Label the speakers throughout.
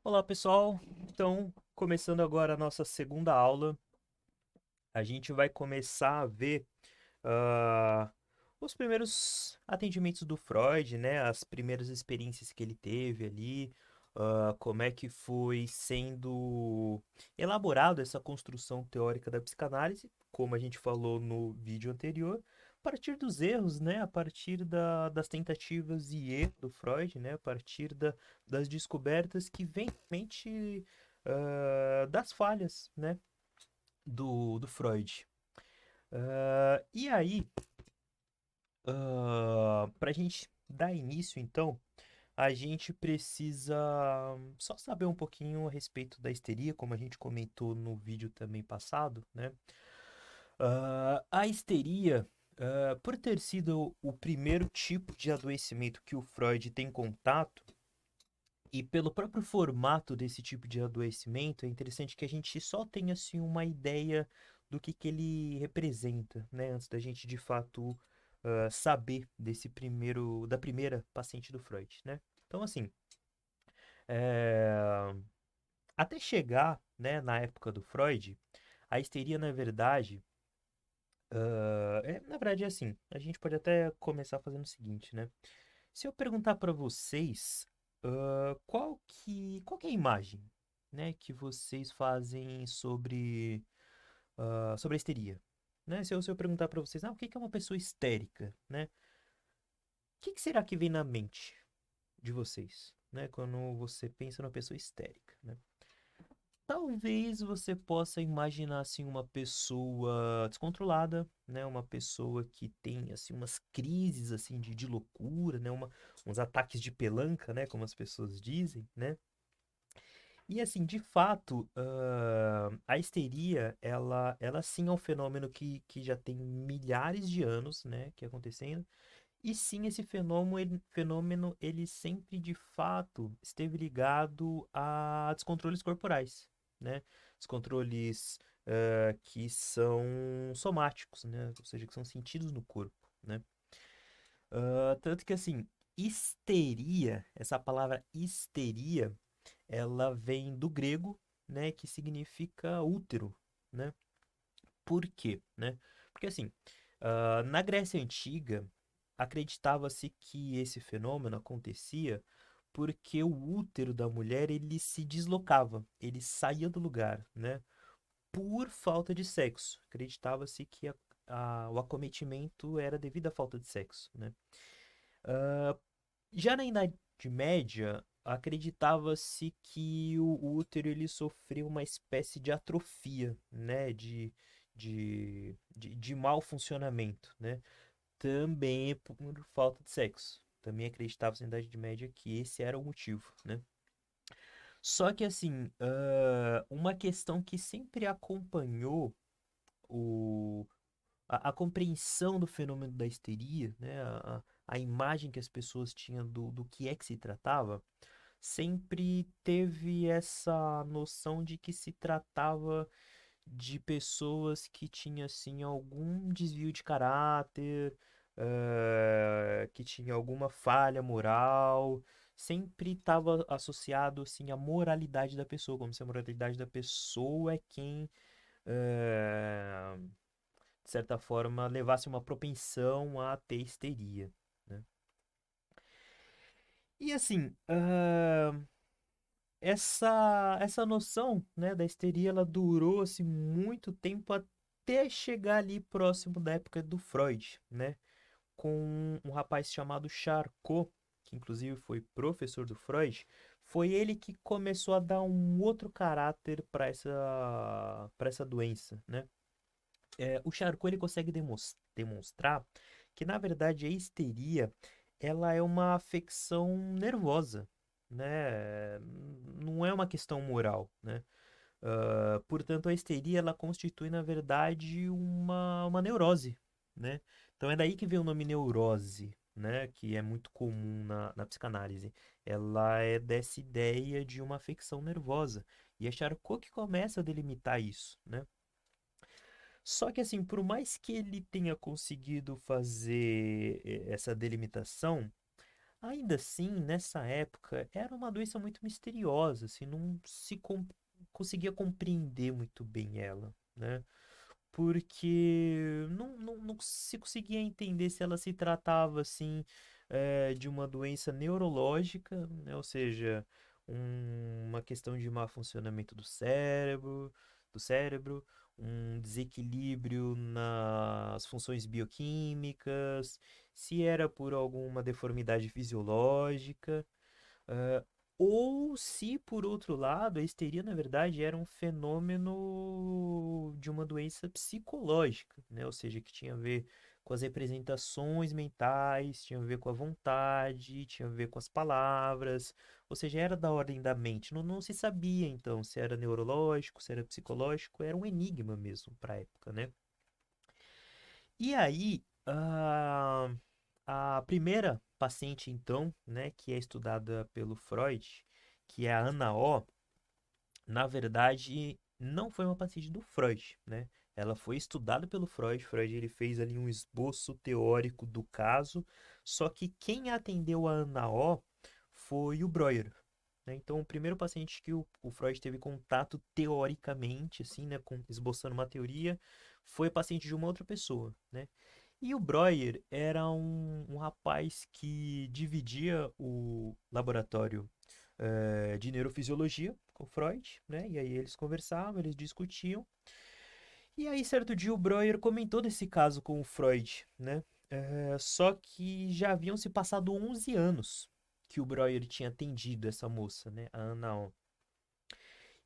Speaker 1: Olá, pessoal. Então, começando agora a nossa segunda aula, a gente vai começar a ver ah, os primeiros atendimentos do Freud, né? As primeiras experiências que ele teve ali, como é que foi sendo elaborado essa construção teórica da psicanálise, como a gente falou no vídeo anterior, a partir dos erros, né? A partir das tentativas e erros do Freud, né? A partir das descobertas que vem realmente das falhas, né? Do Freud. E aí, para a gente dar início, então, a gente precisa só saber um pouquinho a respeito da histeria, como a gente comentou no vídeo também passado, né? A histeria, por ter sido o primeiro tipo de adoecimento que o Freud tem contato, e pelo próprio formato desse tipo de adoecimento, é interessante que a gente só tenha assim uma ideia do que ele representa, né, antes da gente de fato saber da primeira paciente do Freud, né? Então, assim, é, até chegar, né, na época do Freud, a histeria, na verdade é assim, a gente pode até começar fazendo o seguinte, né? Se eu perguntar para vocês, qual que é a imagem, né, que vocês fazem sobre a histeria, né? Se eu perguntar para vocês, o que que é uma pessoa histérica, né? O que será que vem na mente de vocês, né, quando você pensa numa pessoa histérica, né? Talvez você possa imaginar assim uma pessoa descontrolada, né? Uma pessoa que tem assim umas crises assim de loucura, né? Uns ataques de pelanca, né? Como as pessoas dizem, né? E assim, de fato, a histeria, ela sim é um fenômeno que já tem milhares de anos, né? Que é acontecendo. E sim, esse fenômeno, ele sempre de fato esteve ligado a descontroles corporais, né? Descontroles que são somáticos, né? Ou seja, que são sentidos no corpo, né? Tanto que assim, histeria, essa palavra histeria, ela vem do grego, né? Que significa útero, né? Por quê, né? Porque assim, na Grécia Antiga, acreditava-se que esse fenômeno acontecia porque o útero da mulher ele se deslocava, ele saía do lugar, né? Por falta de sexo. Acreditava-se que o acometimento era devido à falta de sexo, né? Já na Idade Média, acreditava-se que o útero ele sofreu uma espécie de atrofia, né? De mau funcionamento, né? Também por falta de sexo. Também acreditava-se na Idade Média que esse era o motivo, né? Só que assim, uma questão que sempre acompanhou o, a compreensão do fenômeno da histeria, né? A imagem que as pessoas tinham do que é que se tratava, sempre teve essa noção de que se tratava de pessoas que tinham assim algum desvio de caráter, que tinha alguma falha moral, sempre estava associado assim à moralidade da pessoa, como se a moralidade da pessoa é quem, eh, de certa forma, levasse uma propensão a ter histeria, né? E assim, essa noção, né, da histeria, ela durou assim, muito tempo até chegar ali próximo da época do Freud, né? Com um rapaz chamado Charcot, que inclusive foi professor do Freud, foi ele que começou a dar um outro caráter para essa doença, né? O Charcot ele consegue demonstrar que na verdade a histeria ela é uma afecção nervosa, né? Não é uma questão moral, né? Portanto, a histeria ela constitui, na verdade, uma neurose, né? Então é daí que vem o nome neurose, né? Que é muito comum na psicanálise. Ela é dessa ideia de uma afecção nervosa. E é Charcot que começa a delimitar isso, né? Só que assim, por mais que ele tenha conseguido fazer essa delimitação, Ainda assim, nessa época, era uma doença muito misteriosa, assim, não se conseguia compreender muito bem ela, né? Porque não se conseguia entender se ela se tratava, assim, de uma doença neurológica, né? Ou seja, uma questão de má funcionamento do cérebro, um desequilíbrio nas funções bioquímicas, se era por alguma deformidade fisiológica, ah, ou se, por outro lado, a histeria, na verdade, era um fenômeno de uma doença psicológica, né? Ou seja, que tinha a ver com as representações mentais, tinha a ver com a vontade, tinha a ver com as palavras, ou seja, era da ordem da mente. Não se sabia, então, se era neurológico, se era psicológico, era um enigma mesmo para a época, né? E aí, a primeira paciente, então, né, que é estudada pelo Freud, que é a Ana O, na verdade, não foi uma paciente do Freud, né? Ela foi estudada pelo Freud. Freud ele fez ali um esboço teórico do caso, só que quem atendeu a Ana O foi o Breuer, né? Então, o primeiro paciente que o Freud teve contato teoricamente, assim, né, esboçando uma teoria, foi paciente de uma outra pessoa, né? E o Breuer era um rapaz que dividia o laboratório de neurofisiologia com Freud, né? E aí eles conversavam, eles discutiam. E aí, certo dia, o Breuer comentou desse caso com o Freud, né? Só que já haviam se passado 11 anos que o Breuer tinha atendido essa moça, né? A Ana.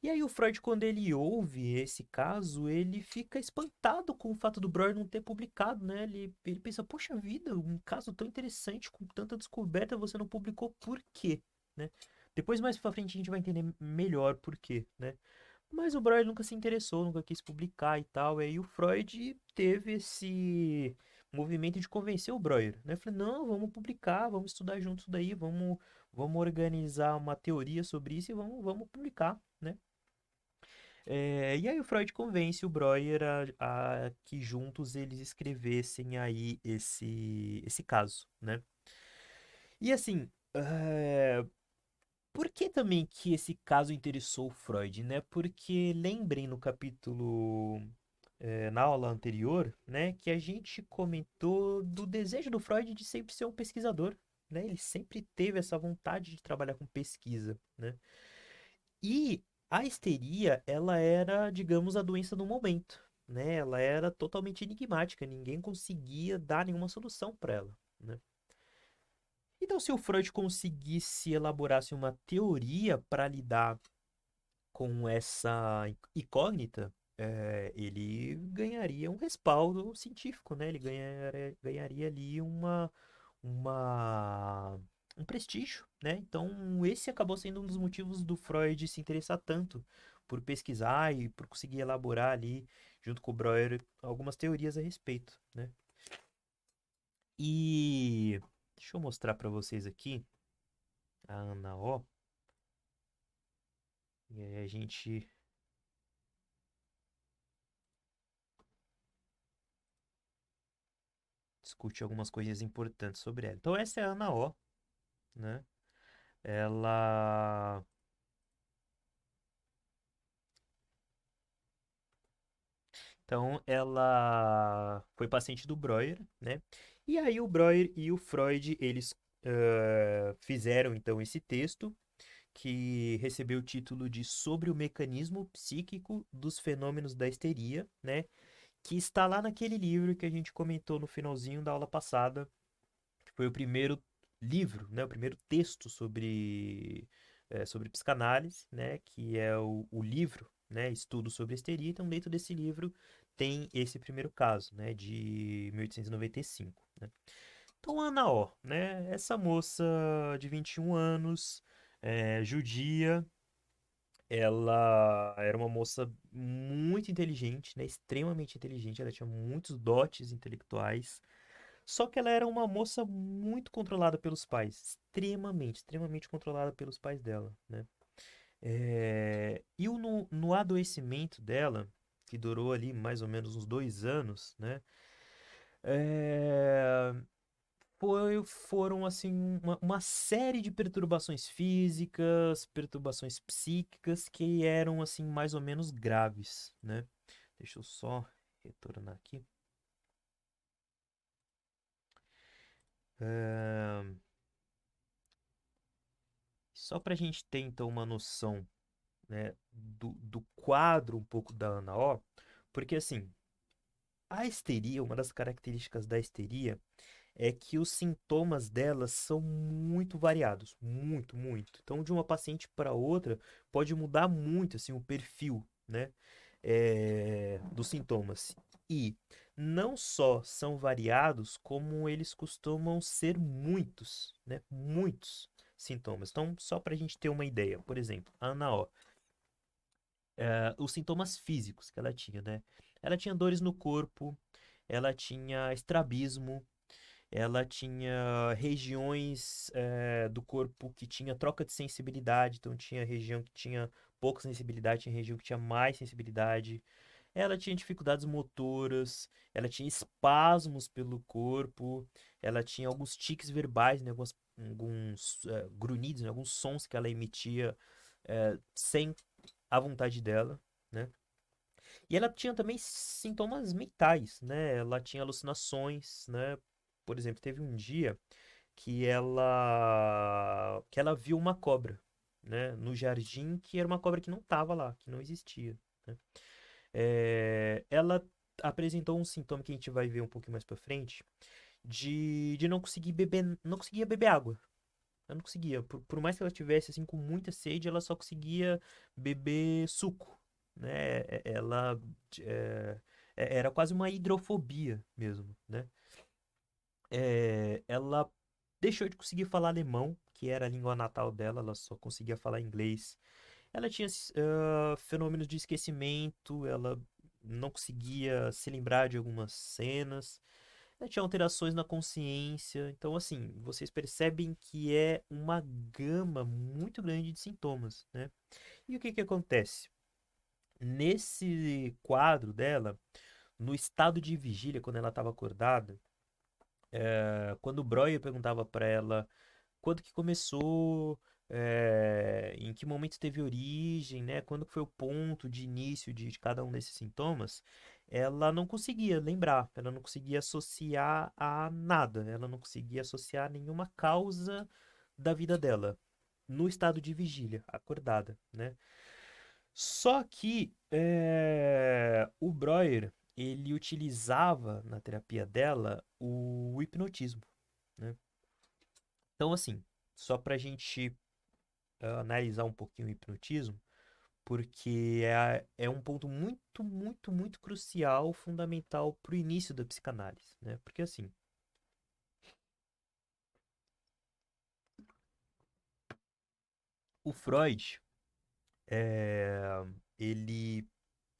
Speaker 1: E aí o Freud, quando ele ouve esse caso, ele fica espantado com o fato do Breuer não ter publicado, né? Ele pensa, poxa vida, um caso tão interessante, com tanta descoberta, você não publicou por quê, né? Depois, mais pra frente, a gente vai entender melhor por quê, né? Mas o Breuer nunca se interessou, nunca quis publicar e tal. E aí o Freud teve esse movimento de convencer o Breuer, né? Falei, não, vamos publicar, vamos estudar juntos daí, vamos organizar uma teoria sobre isso e vamos publicar, né? E aí o Freud convence o Breuer a que juntos eles escrevessem aí esse caso, né? E assim, por que também que esse caso interessou o Freud, né? Porque lembrem no capítulo, na aula anterior, né, que a gente comentou do desejo do Freud de sempre ser um pesquisador, né? Ele sempre teve essa vontade de trabalhar com pesquisa, né? E a histeria, ela era, digamos, a doença do momento, né? Ela era totalmente enigmática, ninguém conseguia dar nenhuma solução para ela, né? Então, se o Freud conseguisse elaborasse uma teoria para lidar com essa incógnita, ele ganharia um respaldo científico, né? Ele ganharia ali uma, um prestígio, né? Então, esse acabou sendo um dos motivos do Freud se interessar tanto por pesquisar e por conseguir elaborar ali, junto com o Breuer, algumas teorias a respeito, né? E deixa eu mostrar para vocês aqui a Ana O, e aí a gente discute algumas coisas importantes sobre ela. Então, essa é a Ana O, né? Ela ela foi paciente do Breuer, né? E aí o Breuer e o Freud, eles fizeram então esse texto que recebeu o título de Sobre o Mecanismo Psíquico dos Fenômenos da Histeria, né? Que está lá naquele livro que a gente comentou no finalzinho da aula passada, que foi o primeiro livro, né? O primeiro texto sobre psicanálise, né? Que é o livro, né? Estudo sobre histeria. Então, dentro desse livro tem esse primeiro caso, né? De 1895, né? Então, Ana O, né? Essa moça de 21 anos, judia, ela era uma moça muito inteligente, né? Extremamente inteligente. Ela tinha muitos dotes intelectuais. Só que ela era uma moça muito controlada pelos pais, extremamente controlada pelos pais dela, né? E no adoecimento dela, que durou ali mais ou menos uns 2 anos, né? É, foram assim uma série de perturbações físicas, perturbações psíquicas que eram assim mais ou menos graves, né? Deixa eu só retornar aqui. Ahn, Só para a gente ter então uma noção, né, do quadro um pouco da Ana O, porque assim, a histeria, uma das características da histeria é que os sintomas delas são muito variados, muito, muito. Então, de uma paciente para outra, pode mudar muito assim o perfil, né, dos sintomas. E não só são variados, como eles costumam ser muitos, né, muitos sintomas. Então, só para a gente ter uma ideia, por exemplo, a Ana O, os sintomas físicos que ela tinha, né? Ela tinha dores no corpo, ela tinha estrabismo, ela tinha regiões do corpo que tinha troca de sensibilidade, então tinha região que tinha pouca sensibilidade, tinha região que tinha mais sensibilidade. Ela tinha dificuldades motoras, ela tinha espasmos pelo corpo, ela tinha alguns tiques verbais, né, alguns grunhidos, né, alguns sons que ela emitia sem a vontade dela, né? E ela tinha também sintomas mentais, né? Ela tinha alucinações, né? Por exemplo, teve um dia que ela viu uma cobra, né? No jardim, que era uma cobra que não estava lá, que não existia, né? Ela apresentou um sintoma que a gente vai ver um pouquinho mais pra frente, de não conseguir beber, não conseguia beber água. Ela não conseguia. Por mais que ela tivesse assim com muita sede, ela só conseguia beber suco, né? Ela é, era quase uma hidrofobia mesmo, né? Ela deixou de conseguir falar alemão, que era a língua natal dela, ela só conseguia falar inglês. Ela tinha fenômenos de esquecimento, ela não conseguia se lembrar de algumas cenas. Ela tinha alterações na consciência. Então, assim, vocês percebem que é uma gama muito grande de sintomas, né? E o que que acontece? Nesse quadro dela, no estado de vigília, quando ela estava acordada, quando o Breuer perguntava para ela quando que começou, em que momento teve origem, né? Quando que foi o ponto de início de cada um desses sintomas, ela não conseguia lembrar, ela não conseguia associar a nada, ela não conseguia associar nenhuma causa da vida dela no estado de vigília, acordada, né? Só que o Breuer, ele utilizava na terapia dela o hipnotismo, né? Então, assim, só pra gente analisar um pouquinho o hipnotismo, porque é um ponto muito, muito, muito crucial, fundamental para o início da psicanálise, né? Porque assim, o Freud, é, ele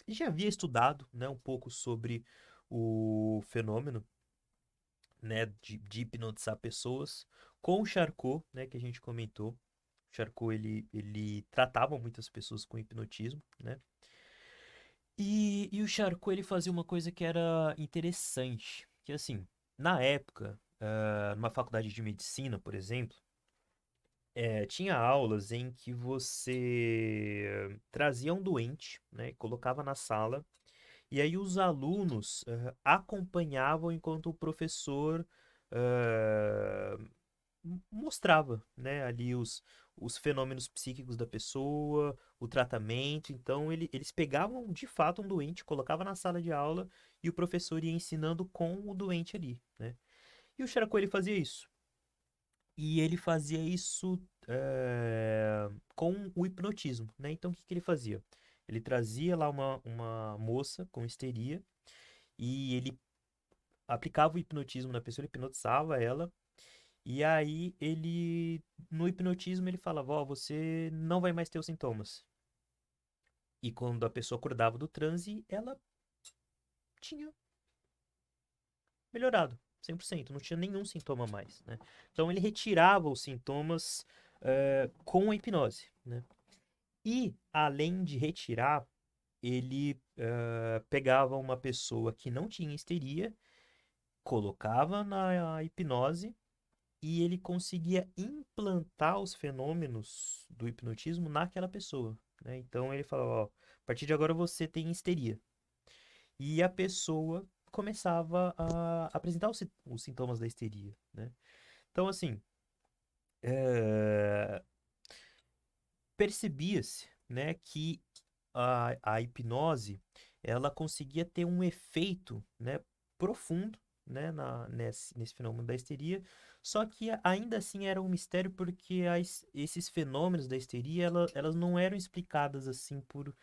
Speaker 1: já havia estudado, né, um pouco sobre o fenômeno, né, de hipnotizar pessoas com o Charcot, né, que a gente comentou. O Charcot, ele tratava muitas pessoas com hipnotismo, né? E o Charcot ele fazia uma coisa que era interessante, que assim, na época, numa faculdade de medicina, por exemplo, tinha aulas em que você trazia um doente, né, e colocava na sala, e aí os alunos acompanhavam enquanto o professor eh, mostrava, né, ali os fenômenos psíquicos da pessoa, o tratamento. Então, eles pegavam de fato um doente, colocava na sala de aula e o professor ia ensinando com o doente ali, né? E o Charcot, ele fazia isso. E ele fazia isso com o hipnotismo, né? Então, o que que ele fazia? Ele trazia lá uma moça com histeria e ele aplicava o hipnotismo na pessoa, ele hipnotizava ela. E aí no hipnotismo, ele falava, ó, você não vai mais ter os sintomas. E quando a pessoa acordava do transe, ela tinha melhorado, 100%, não tinha nenhum sintoma mais, né? Então ele retirava os sintomas com a hipnose, né? E além de retirar, ele pegava uma pessoa que não tinha histeria, colocava na hipnose e ele conseguia implantar os fenômenos do hipnotismo naquela pessoa, né? Então ele falava, ó, a partir de agora você tem histeria. E a pessoa começava a apresentar os sintomas da histeria, né? Então, assim, é, percebia-se, né, que a hipnose ela conseguia ter um efeito, né, profundo, né, nesse fenômeno da histeria, só que ainda assim era um mistério porque esses fenômenos da histeria elas não eram explicadas assim por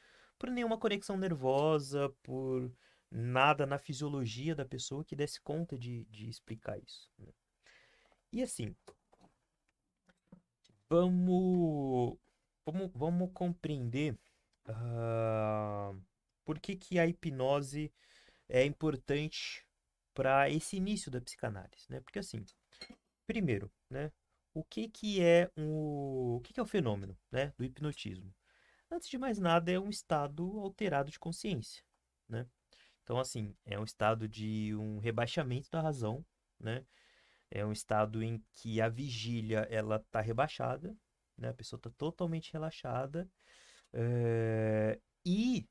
Speaker 1: nenhuma conexão nervosa, por nada na fisiologia da pessoa que desse conta de explicar isso, né? E assim, vamos, vamos compreender ah, por que que a hipnose é importante para esse início da psicanálise, né? Porque assim, primeiro, né, o que que é o fenômeno, né, do hipnotismo? Antes de mais nada, é um estado alterado de consciência, né? Então, assim, é um estado de um rebaixamento da razão, né? É um estado em que a vigília ela está rebaixada, né? A pessoa está totalmente relaxada. E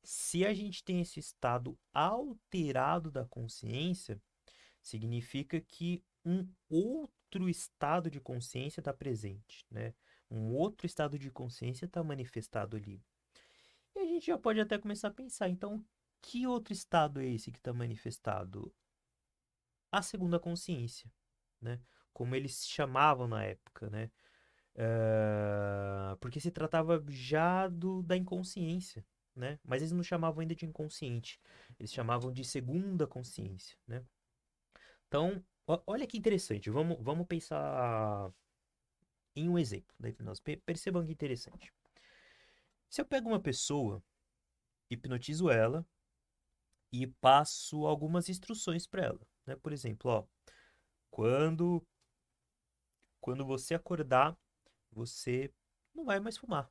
Speaker 1: se a gente tem esse estado alterado da consciência, significa que um outro estado de consciência está presente, né? Um outro estado de consciência está manifestado ali. E a gente já pode até começar a pensar, então, que outro estado é esse que está manifestado? A segunda consciência, né? Como eles chamavam na época, né? Porque se tratava já da inconsciência, né? Mas eles não chamavam ainda de inconsciente, eles chamavam de segunda consciência, né? Então, olha que interessante, vamos pensar em um exemplo da hipnose. Percebam que interessante. Se eu pego uma pessoa, hipnotizo ela e passo algumas instruções para ela, né? Por exemplo, ó, quando, quando você acordar, você não vai mais fumar.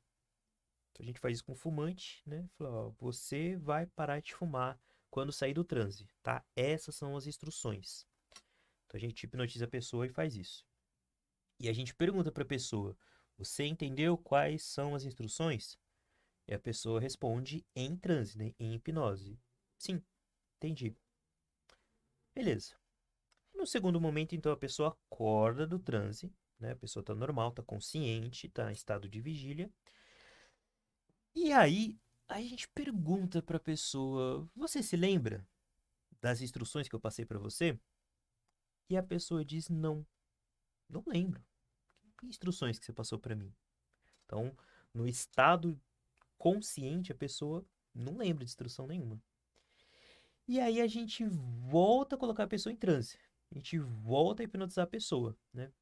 Speaker 1: Então a gente faz isso com fumante, né? Fala, ó, você vai parar de fumar quando sair do transe, tá? Essas são as instruções. Então a gente hipnotiza a pessoa e faz isso. E a gente pergunta para a pessoa: você entendeu quais são as instruções? E a pessoa responde em transe, né? Em hipnose. Sim, entendi. Beleza. No segundo momento, então, a pessoa acorda do transe, né? A pessoa está normal, está consciente, está em estado de vigília. E aí, a gente pergunta para a pessoa: você se lembra das instruções que eu passei para você? E a pessoa diz: não, não lembro. Que instruções que você passou para mim? Então, no estado consciente, a pessoa não lembra de instrução nenhuma. E aí a gente volta a colocar a pessoa em transe. A gente volta a hipnotizar a pessoa, né?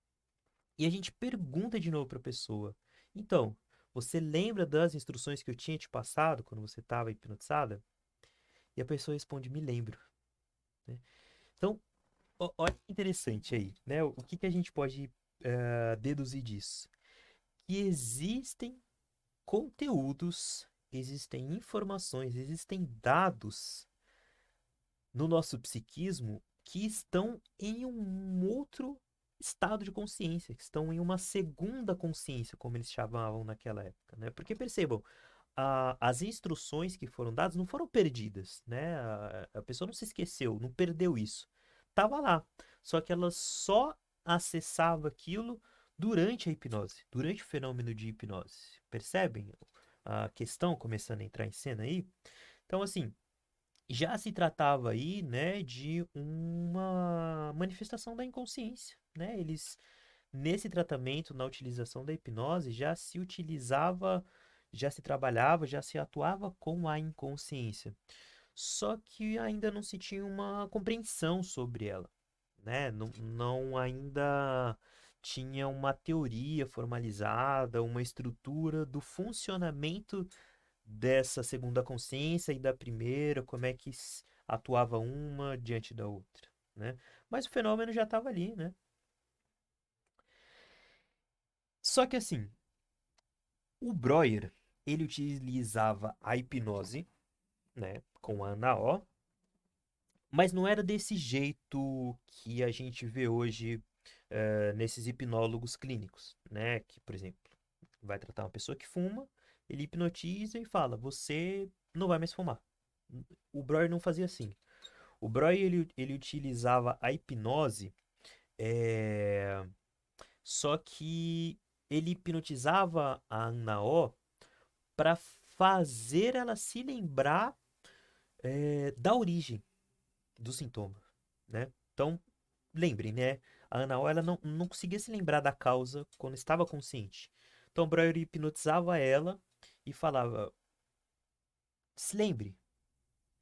Speaker 1: E a gente pergunta de novo para a pessoa: então, você lembra das instruções que eu tinha te passado quando você estava hipnotizada? E a pessoa responde: me lembro, né? Então, olha que interessante aí, né? O que que a gente pode deduzir disso? Que existem conteúdos, existem informações, existem dados no nosso psiquismo que estão em um outro estado de consciência, que estão em uma segunda consciência, como eles chamavam naquela época, né? Porque percebam, as instruções que foram dadas não foram perdidas, né? A pessoa não se esqueceu, não perdeu isso. Tava lá, só que ela só acessava aquilo durante a hipnose, durante o fenômeno de hipnose. Percebem a questão começando a entrar em cena aí? Então, assim, já se tratava aí, né, de uma manifestação da inconsciência, né? Eles, nesse tratamento, na utilização da hipnose, já se utilizava, já se trabalhava, já se atuava com a inconsciência. Só que ainda não se tinha uma compreensão sobre ela, né? Não ainda tinha uma teoria formalizada, uma estrutura do funcionamento dessa segunda consciência e da primeira, como é que atuava uma diante da outra, né? Mas o fenômeno já estava ali, né? Só que assim, o Breuer, ele utilizava a hipnose, né, com a NAO, mas não era desse jeito que a gente vê hoje nesses hipnólogos clínicos, né? Que, por exemplo, vai tratar uma pessoa que fuma, ele hipnotiza e fala: você não vai mais fumar. O Breuer não fazia assim. O Breuer ele utilizava a hipnose, é, só que ele hipnotizava a Ana O para fazer ela se lembrar da origem do sintoma, né? Então, lembrem, né? A Ana O, ela não conseguia se lembrar da causa quando estava consciente. Então, o Breuer hipnotizava ela e falava: se lembre,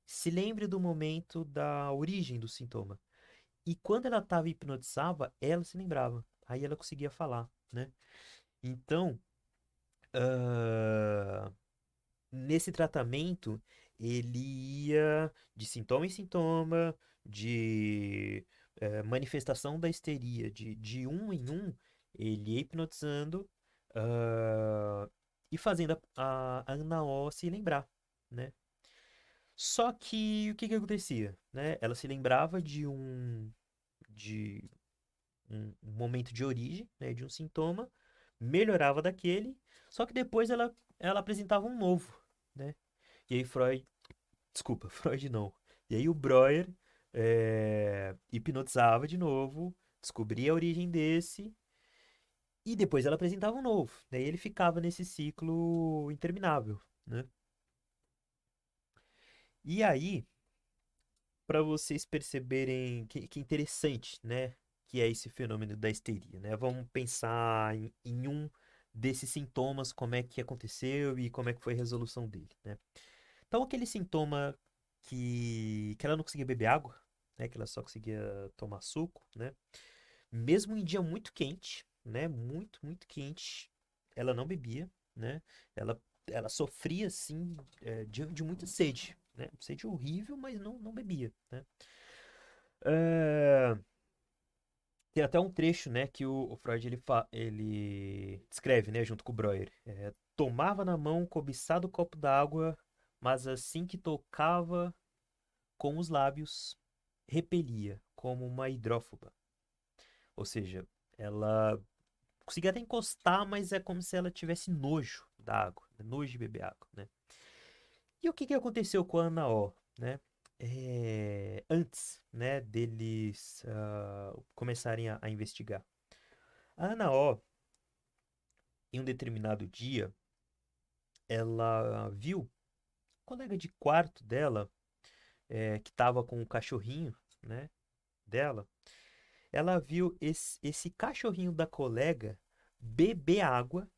Speaker 1: se lembre do momento da origem do sintoma. E quando ela estava hipnotizava, ela se lembrava. Aí ela conseguia falar, né? Então, ah, nesse tratamento, ele ia de sintoma em sintoma, de manifestação da histeria, de um em um, ele ia hipnotizando, e fazendo a Ana O se lembrar, né? Só que o que que acontecia, né? Ela se lembrava de um momento de origem, né, de um sintoma, melhorava daquele, só que depois ela apresentava um novo, né? E aí desculpa, Freud não. E aí o Breuer hipnotizava de novo, descobria a origem desse, e depois ela apresentava um novo. Daí ele ficava nesse ciclo interminável, né? E aí, para vocês perceberem que interessante, né, que é esse fenômeno da histeria, né? Vamos pensar em um desses sintomas, como é que aconteceu e como é que foi a resolução dele, né? Então, aquele sintoma que ela não conseguia beber água, né, que ela só conseguia tomar suco, né? Mesmo em dia muito quente, né, muito quente, ela não bebia, né? Ela, ela sofria, assim, de muita sede, né? Sede horrível, mas não bebia, né? É, tem até um trecho, né, que o Freud ele descreve, né, junto com o Breuer. Tomava na mão um cobiçado copo d'água, mas assim que tocava com os lábios, repelia, como uma hidrófoba. Ou seja, ela conseguia até encostar, mas é como se ela tivesse nojo da água, né, nojo de beber água, né? E o que que aconteceu com a Ana O, né? Antes, né, deles começarem a investigar. A Ana O, em um determinado dia, ela viu um colega de quarto dela, que estava com o cachorrinho, né, dela. Ela viu esse cachorrinho da colega beber água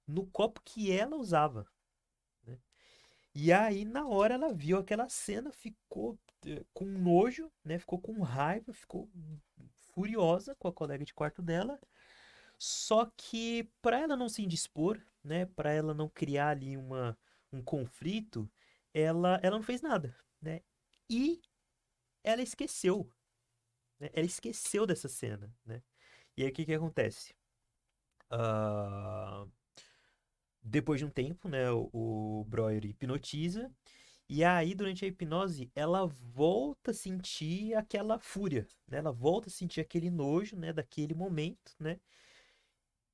Speaker 1: no copo que ela usava, né? E aí, na hora, ela viu aquela cena, ficou com nojo, né? Ficou com raiva, ficou furiosa com a colega de quarto dela. Só que para ela não se indispor, né? Para ela não criar ali um conflito, ela não fez nada, né? E ela esqueceu, né? Ela esqueceu dessa cena, né? E aí o que que acontece? Ah, depois de um tempo, né? O Breuer hipnotiza. E aí, durante a hipnose, ela volta a sentir aquela fúria, né? Ela volta a sentir aquele nojo, né? Daquele momento, né?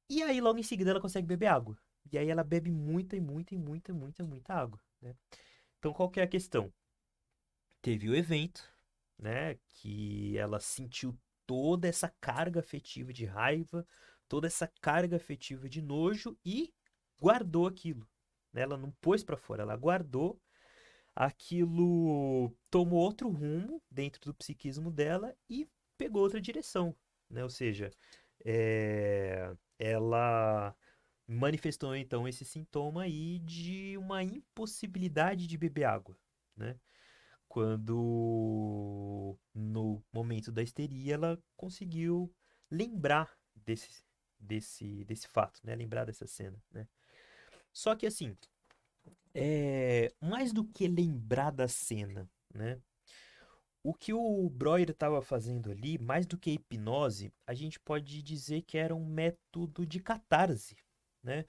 Speaker 1: E aí, logo em seguida, ela consegue beber água. E aí, ela bebe muita e muita e muita, muita, muita água, né? Então, qual que é a questão? Teve o evento, né? Que ela sentiu toda essa carga afetiva de raiva, toda essa carga afetiva de nojo e guardou aquilo, né? Ela não pôs pra fora, ela guardou. Aquilo tomou outro rumo dentro do psiquismo dela e pegou outra direção, né? Ou seja, ela manifestou então esse sintoma aí de uma impossibilidade de beber água, né? Quando no momento da histeria ela conseguiu lembrar desse fato, né? Lembrar dessa cena, né? Só que assim, mais do que lembrar da cena, né? O que o Breuer estava fazendo ali, mais do que hipnose, a gente pode dizer que era um método de catarse, né?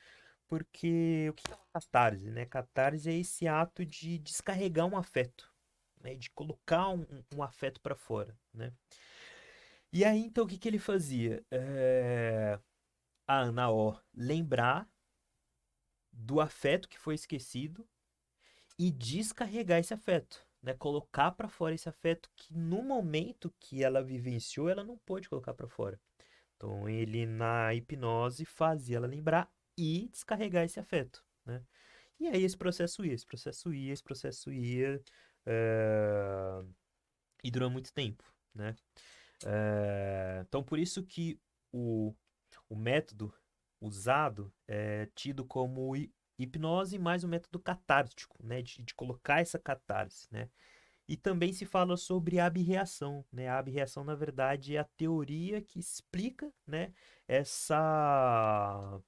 Speaker 1: Porque o que é uma catarse, né? Catarse é esse ato de descarregar um afeto, né? De colocar um afeto para fora, né? E aí, então, o que que ele fazia? A Ana O lembrar do afeto que foi esquecido e descarregar esse afeto, né? Colocar pra fora esse afeto que no momento que ela vivenciou, ela não pôde colocar pra fora. Então, ele na hipnose fazia ela lembrar e descarregar esse afeto, né? E aí esse processo ia, eh, e durou muito tempo, né? Então, por isso que o, o método usado é tido como hipnose mais um método catártico, né? De colocar essa catarse, né? E também se fala sobre a abreação, né? A abreação, na verdade, é a teoria que explica, né, essa,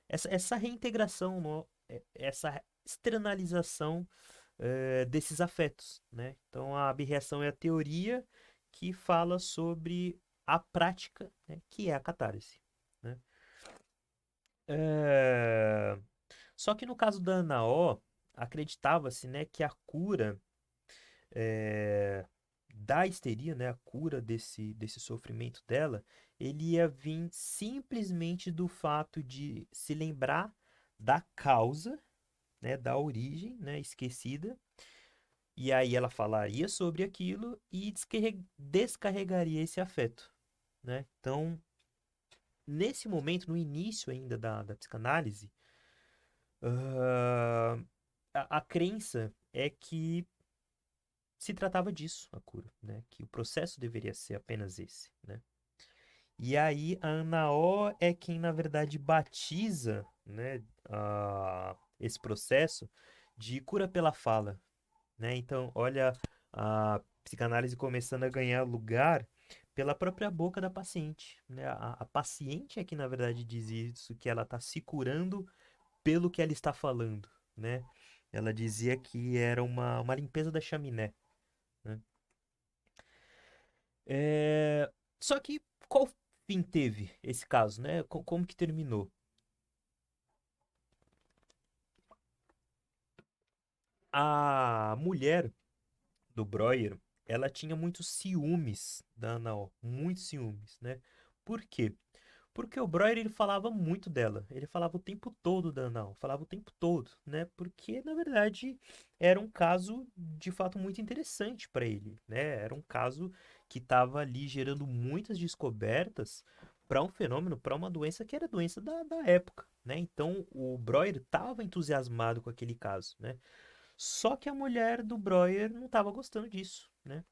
Speaker 1: essa reintegração, essa externalização desses afetos, né? Então, a abreação é a teoria que fala sobre a prática, né, que é a catarse, né? É, Só que no caso da Ana O, acreditava-se, né, que a cura é, da histeria, né, a cura desse sofrimento dela, ele ia vir simplesmente do fato de se lembrar da causa, né, da origem, né, esquecida, e aí ela falaria sobre aquilo e descarregaria esse afeto, né? Então, nesse momento, no início ainda da psicanálise, ah, a crença é que se tratava disso, a cura, né? Que o processo deveria ser apenas esse, né? E aí a Anaó é quem, na verdade, batiza, né, esse processo de cura pela fala, né? Então, olha a psicanálise começando a ganhar lugar pela própria boca da paciente, né? A paciente é que, na verdade, diz isso, que ela está se curando pelo que ela está falando, né? Ela dizia que era uma limpeza da chaminé, né? É, Só que qual fim teve esse caso, né? Como que terminou? A mulher do Breuer, ela tinha muitos ciúmes da Anaó, muitos ciúmes, né? Por quê? Porque o Breuer, ele falava muito dela, ele falava o tempo todo da Anaó, falava o tempo todo, né? Porque, na verdade, era um caso, de fato, muito interessante para ele, né? Era um caso que estava ali gerando muitas descobertas para um fenômeno, para uma doença que era doença da época, né? Então, o Breuer estava entusiasmado com aquele caso, né? Só que a mulher do Breuer não estava gostando disso, né?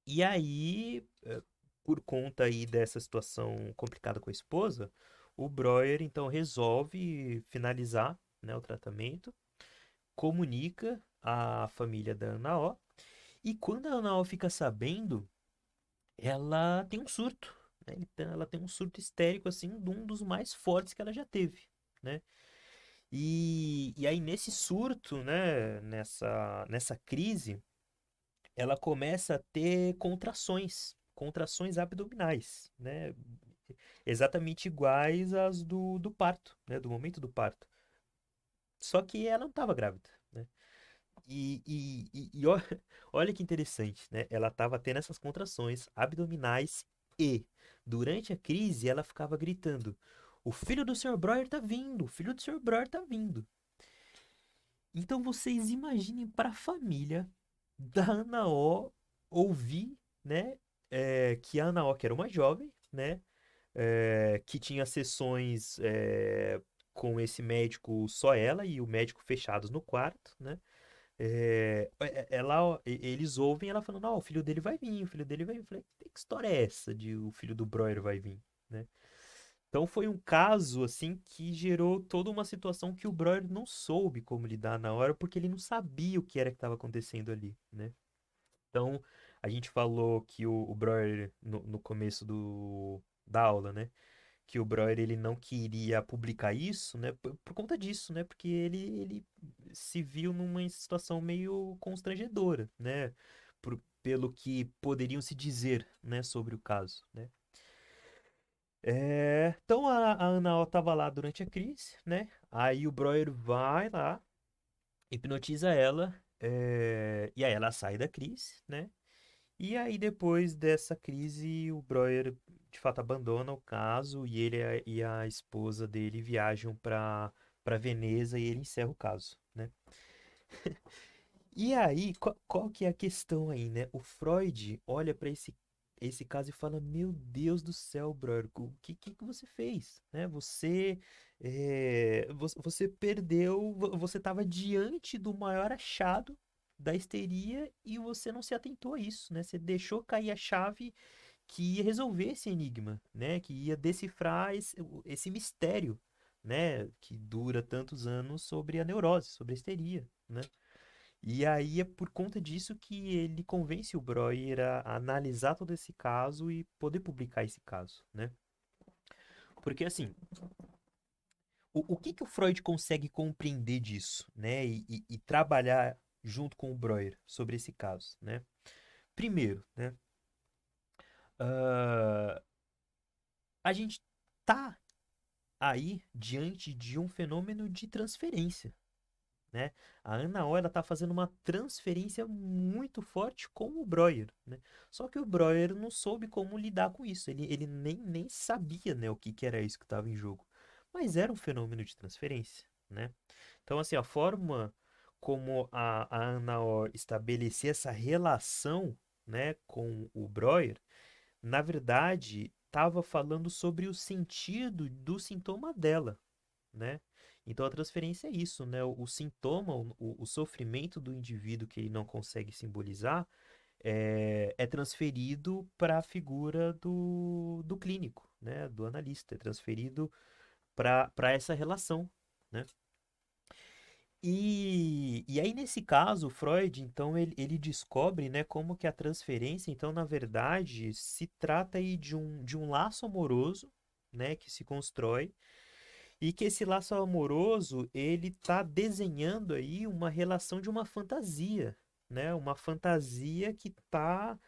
Speaker 1: E aí, por conta aí dessa situação complicada com a esposa, o Breuer então resolve finalizar, né, o tratamento, comunica à família da Ana O, e quando a Ana O fica sabendo, ela tem um surto, né? Ela tem um surto histérico assim, de um dos mais fortes que ela já teve, né? E aí nesse surto, né, nessa crise, ela começa a ter contrações, contrações abdominais, né? Exatamente iguais às do parto, né? Do momento do parto. Só que ela não estava grávida, né? Olha que interessante, né? Ela estava tendo essas contrações abdominais e, durante a crise, ela ficava gritando: O filho do Sr. Breuer tá vindo! O filho do Sr. Breuer tá vindo! Então vocês imaginem para a família da Ana O ouvir, né, que a Ana O, que era uma jovem, né, que tinha sessões com esse médico, só ela e o médico fechados no quarto, né, eles ouvem ela falando, não, o filho dele vai vir, o filho dele vai vir. Eu falei, que história é essa de o filho do Breuer vai vir, né? Então foi um caso assim que gerou toda uma situação que o Breuer não soube como lidar na hora, porque ele não sabia o que era que estava acontecendo ali, né? Então a gente falou que o Breuer no começo da aula, né? Que o Breuer ele não queria publicar isso, né? Por conta disso, né? Porque ele se viu numa situação meio constrangedora, né? Pelo que poderiam se dizer, né, sobre o caso, né? Então a Ana O tava lá durante a crise, né? Aí o Breuer vai lá, hipnotiza ela, e aí ela sai da crise, né? E aí, depois dessa crise, o Breuer de fato abandona o caso e ele e a esposa dele viajam para Veneza e ele encerra o caso, né? E aí, qual que é a questão aí, né? O Freud olha para esse caso e fala: Meu Deus do céu, Breuer, o que você fez, né? Você perdeu, você estava diante do maior achado da histeria e você não se atentou a isso, né? Você deixou cair a chave que ia resolver esse enigma, né? Que ia decifrar esse mistério, né? Que dura tantos anos sobre a neurose, sobre a histeria, né? E aí é por conta disso que ele convence o Breuer a analisar todo esse caso e poder publicar esse caso, né? Porque assim, o que que o Freud consegue compreender disso, né? E trabalhar junto com o Breuer sobre esse caso, né? Primeiro, né? ah, a gente tá aí diante de um fenômeno de transferência, né? A Ana ela está fazendo uma transferência muito forte com o Breuer, né? Só que o Breuer não soube como lidar com isso. Ele nem sabia, né, o que, que era isso que estava em jogo. Mas era um fenômeno de transferência, né? Então, assim, a forma como a Ana Orr estabelecia essa relação, né, com o Breuer, na verdade, estava falando sobre o sentido do sintoma dela, né? Então a transferência é isso, né? O sintoma, o sofrimento do indivíduo que ele não consegue simbolizar é transferido para a figura do clínico, né? Do analista, é transferido para essa relação, né? E aí, nesse caso, Freud, então, ele descobre, né, como que a transferência, então, na verdade, se trata aí de um laço amoroso, né, que se constrói e que esse laço amoroso, ele tá desenhando aí uma relação de uma fantasia, né? Uma fantasia que tá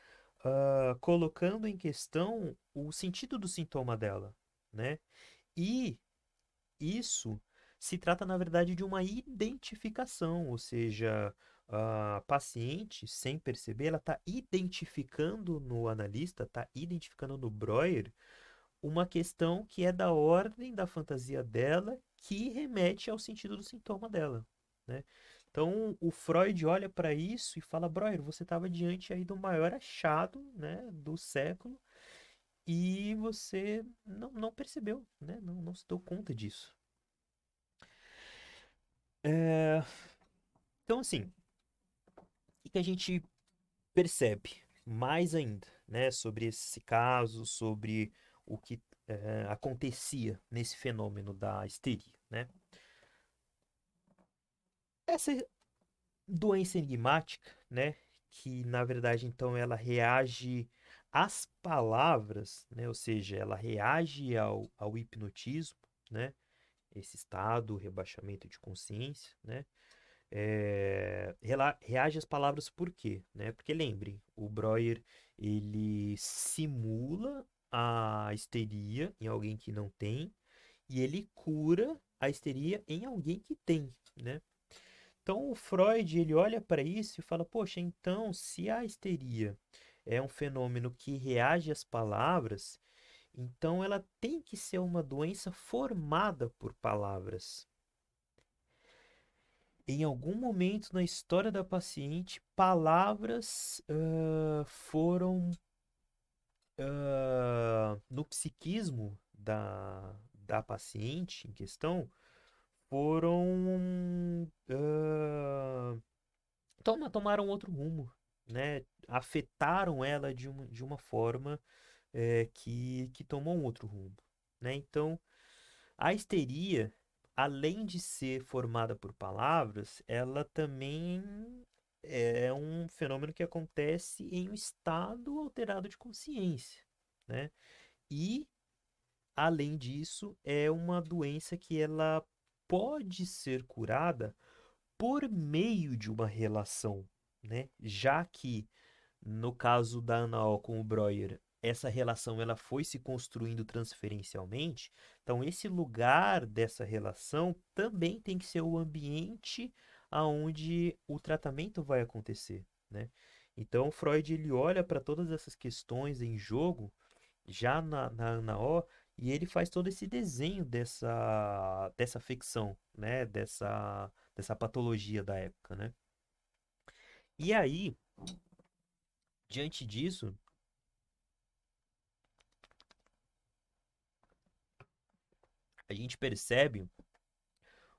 Speaker 1: colocando em questão o sentido do sintoma dela, né? E isso se trata, na verdade, de uma identificação, ou seja, a paciente, sem perceber, ela está identificando no analista, está identificando no Breuer uma questão que é da ordem da fantasia dela, que remete ao sentido do sintoma dela, né? Então, o Freud olha para isso e fala: Breuer, você estava diante aí do maior achado, né, do século e você não percebeu, né? Não se deu conta disso. É, Então, assim, o que a gente percebe mais ainda, né, sobre esse caso, sobre o que acontecia nesse fenômeno da histeria, né? Essa doença enigmática, né, que na verdade então ela reage às palavras, né, ou seja, ela reage ao hipnotismo, né, esse estado, rebaixamento de consciência, né, reage às palavras por quê, né? Porque lembre, o Breuer ele simula a histeria em alguém que não tem e ele cura a histeria em alguém que tem, né? Então o Freud ele olha para isso e fala, poxa, então se a histeria é um fenômeno que reage às palavras, então ela tem que ser uma doença formada por palavras. Em algum momento na história da paciente, palavras foram no psiquismo da paciente em questão, foram tomaram outro rumo, né? Afetaram ela de uma forma que tomou um outro rumo, né? Então, a histeria, além de ser formada por palavras, ela também é um fenômeno que acontece em um estado alterado de consciência, né? E, além disso, é uma doença que ela pode ser curada por meio de uma relação, né? Já que no caso da Anaol com o Breuer, essa relação ela foi se construindo transferencialmente, então esse lugar dessa relação também tem que ser o ambiente aonde o tratamento vai acontecer, né? Então, Freud ele olha para todas essas questões em jogo já na Ana O, e ele faz todo esse desenho dessa ficção, né? Dessa patologia da época, né? E aí, diante disso, a gente percebe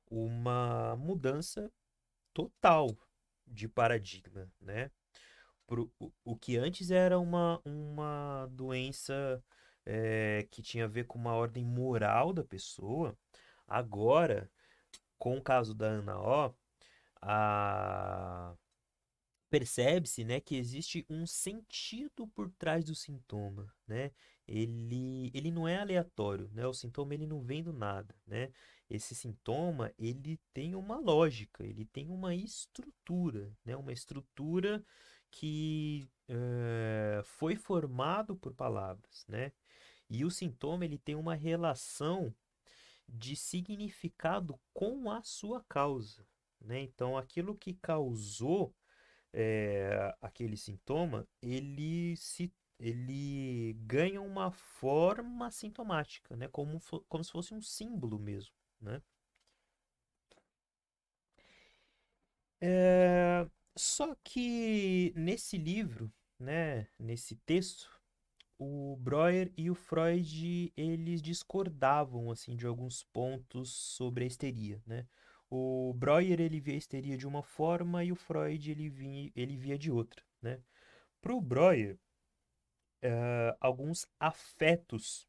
Speaker 1: uma mudança total de paradigma, né? O que antes era uma doença que tinha a ver com uma ordem moral da pessoa, agora, com o caso da Ana O, a percebe-se, né, que existe um sentido por trás do sintoma, né? Ele não é aleatório, né? O sintoma ele não vem do nada, né? Esse sintoma ele tem uma lógica, ele tem uma estrutura, né? Uma estrutura que foi formado por palavras, né? E o sintoma ele tem uma relação de significado com a sua causa, né? Então, aquilo que causou aquele sintoma, ele ganha uma forma sintomática, né? Como se fosse um símbolo mesmo, né? É, Só que nesse livro, né, nesse texto, o Breuer e o Freud, eles discordavam, assim, de alguns pontos sobre a histeria, né? O Breuer, ele via a histeria de uma forma e o Freud, ele via de outra, né? Para o Breuer, alguns afetos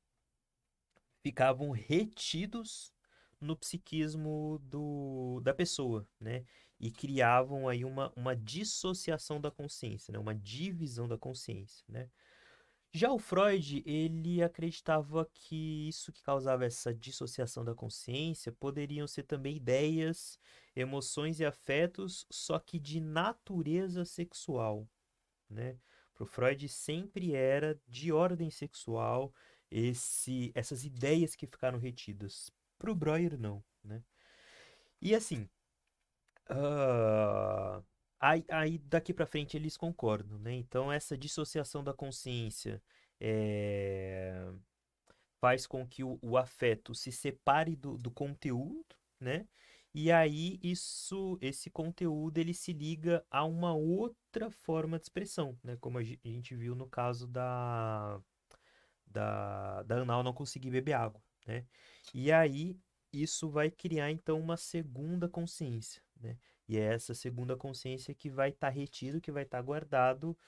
Speaker 1: ficavam retidos no psiquismo da pessoa, né? E criavam aí uma dissociação da consciência, né? Uma divisão da consciência, né? Já o Freud, ele acreditava que isso que causava essa dissociação da consciência poderiam ser também ideias, emoções e afetos, só que de natureza sexual, né? Para o Freud sempre era de ordem sexual essas ideias que ficaram retidas. Para o Breuer, não, né? E assim, ah, aí daqui para frente eles concordam, né? Então essa dissociação da consciência é, faz com que o afeto se separe do conteúdo, né? E aí esse conteúdo ele se liga a uma outra forma de expressão, né? Como a gente viu no caso da Anal não conseguir beber água, né? E aí isso vai criar então uma segunda consciência, né? E é essa segunda consciência que vai estar retido, que vai estar guardado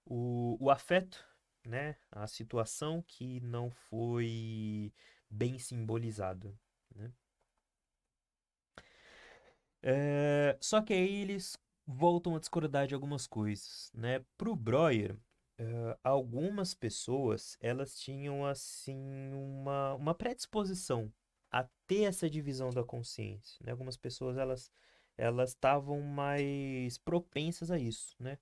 Speaker 1: o afeto, né? A situação que não foi bem simbolizada, né? Só que aí eles voltam a discordar de algumas coisas, né? Pro Breuer, algumas pessoas, elas tinham, assim, uma predisposição a ter essa divisão da consciência, né? Algumas pessoas, elas estavam mais propensas a isso, né?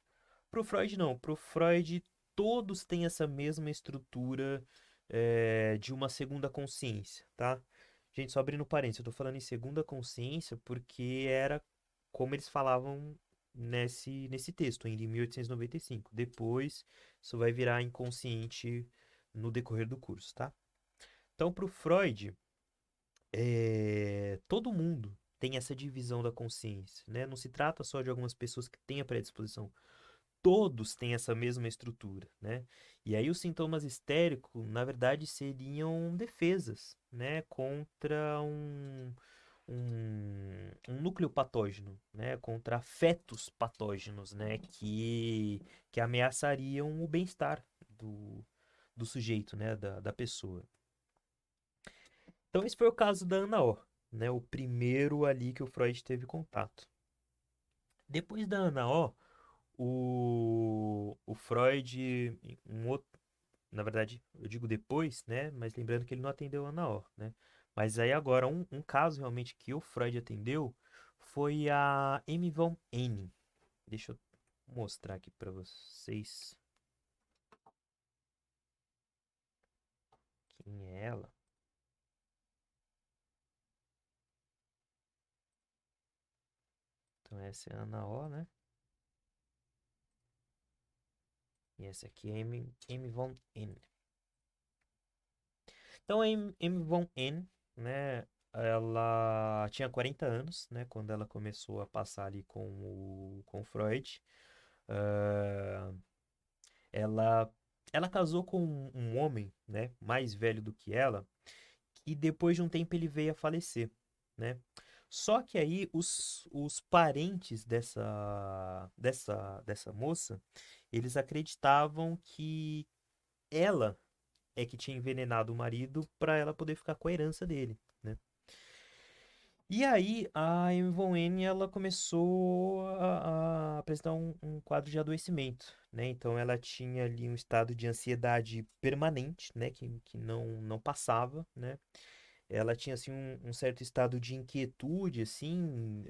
Speaker 1: Pro Freud, não. Pro Freud, todos têm essa mesma estrutura de uma segunda consciência, tá? Gente, só abrindo parênteses, eu tô falando em segunda consciência porque era como eles falavam nesse texto, ainda em 1895. Depois, isso vai virar inconsciente no decorrer do curso, tá? Então, pro Freud, todo mundo tem essa divisão da consciência, né? Não se trata só de algumas pessoas que têm a predisposição, todos têm essa mesma estrutura, né? E aí os sintomas histéricos, na verdade, seriam defesas, né, contra um núcleo patógeno, né, contra afetos patógenos, né, que ameaçariam o bem-estar do sujeito, né, da pessoa. Então esse foi o caso da Ana O, né, o primeiro ali que o Freud teve contato. Depois da Ana O, o Freud, na verdade, eu digo depois, né? Mas lembrando que ele não atendeu a Ana O, né? Mas aí agora, um caso realmente que o Freud atendeu foi a Amy von Henning. Deixa eu mostrar aqui para vocês quem é ela. Então essa é a Ana O, né? E essa aqui é Amy Von N. Então, a Amy Von N, né, ela tinha 40 anos, né, quando ela começou a passar ali com o Freud. Ah, ela, ela casou com um homem, né, mais velho do que ela, e depois de um tempo ele veio a falecer, né? Só que aí os parentes dessa moça, eles acreditavam que ela é que tinha envenenado o marido para ela poder ficar com a herança dele, né? E aí a Ivone, ela começou a apresentar um quadro de adoecimento, né? Então ela tinha ali um estado de ansiedade permanente, né? Que não passava, né? Ela tinha, assim, um certo estado de inquietude, assim,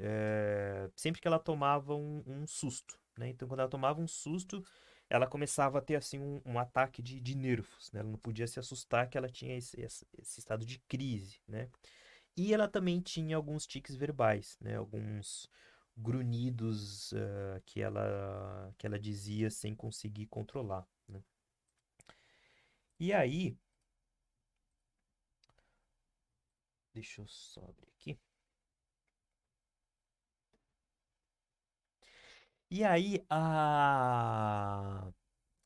Speaker 1: sempre que ela tomava um susto, né? Então quando ela tomava um susto, ela começava a ter, assim, um ataque de nervos, né? Ela não podia se assustar que ela tinha esse estado de crise, né? E ela também tinha alguns tiques verbais, né? Alguns grunhidos que ela dizia sem conseguir controlar, né? E aí, deixa eu só abrir aqui. E aí,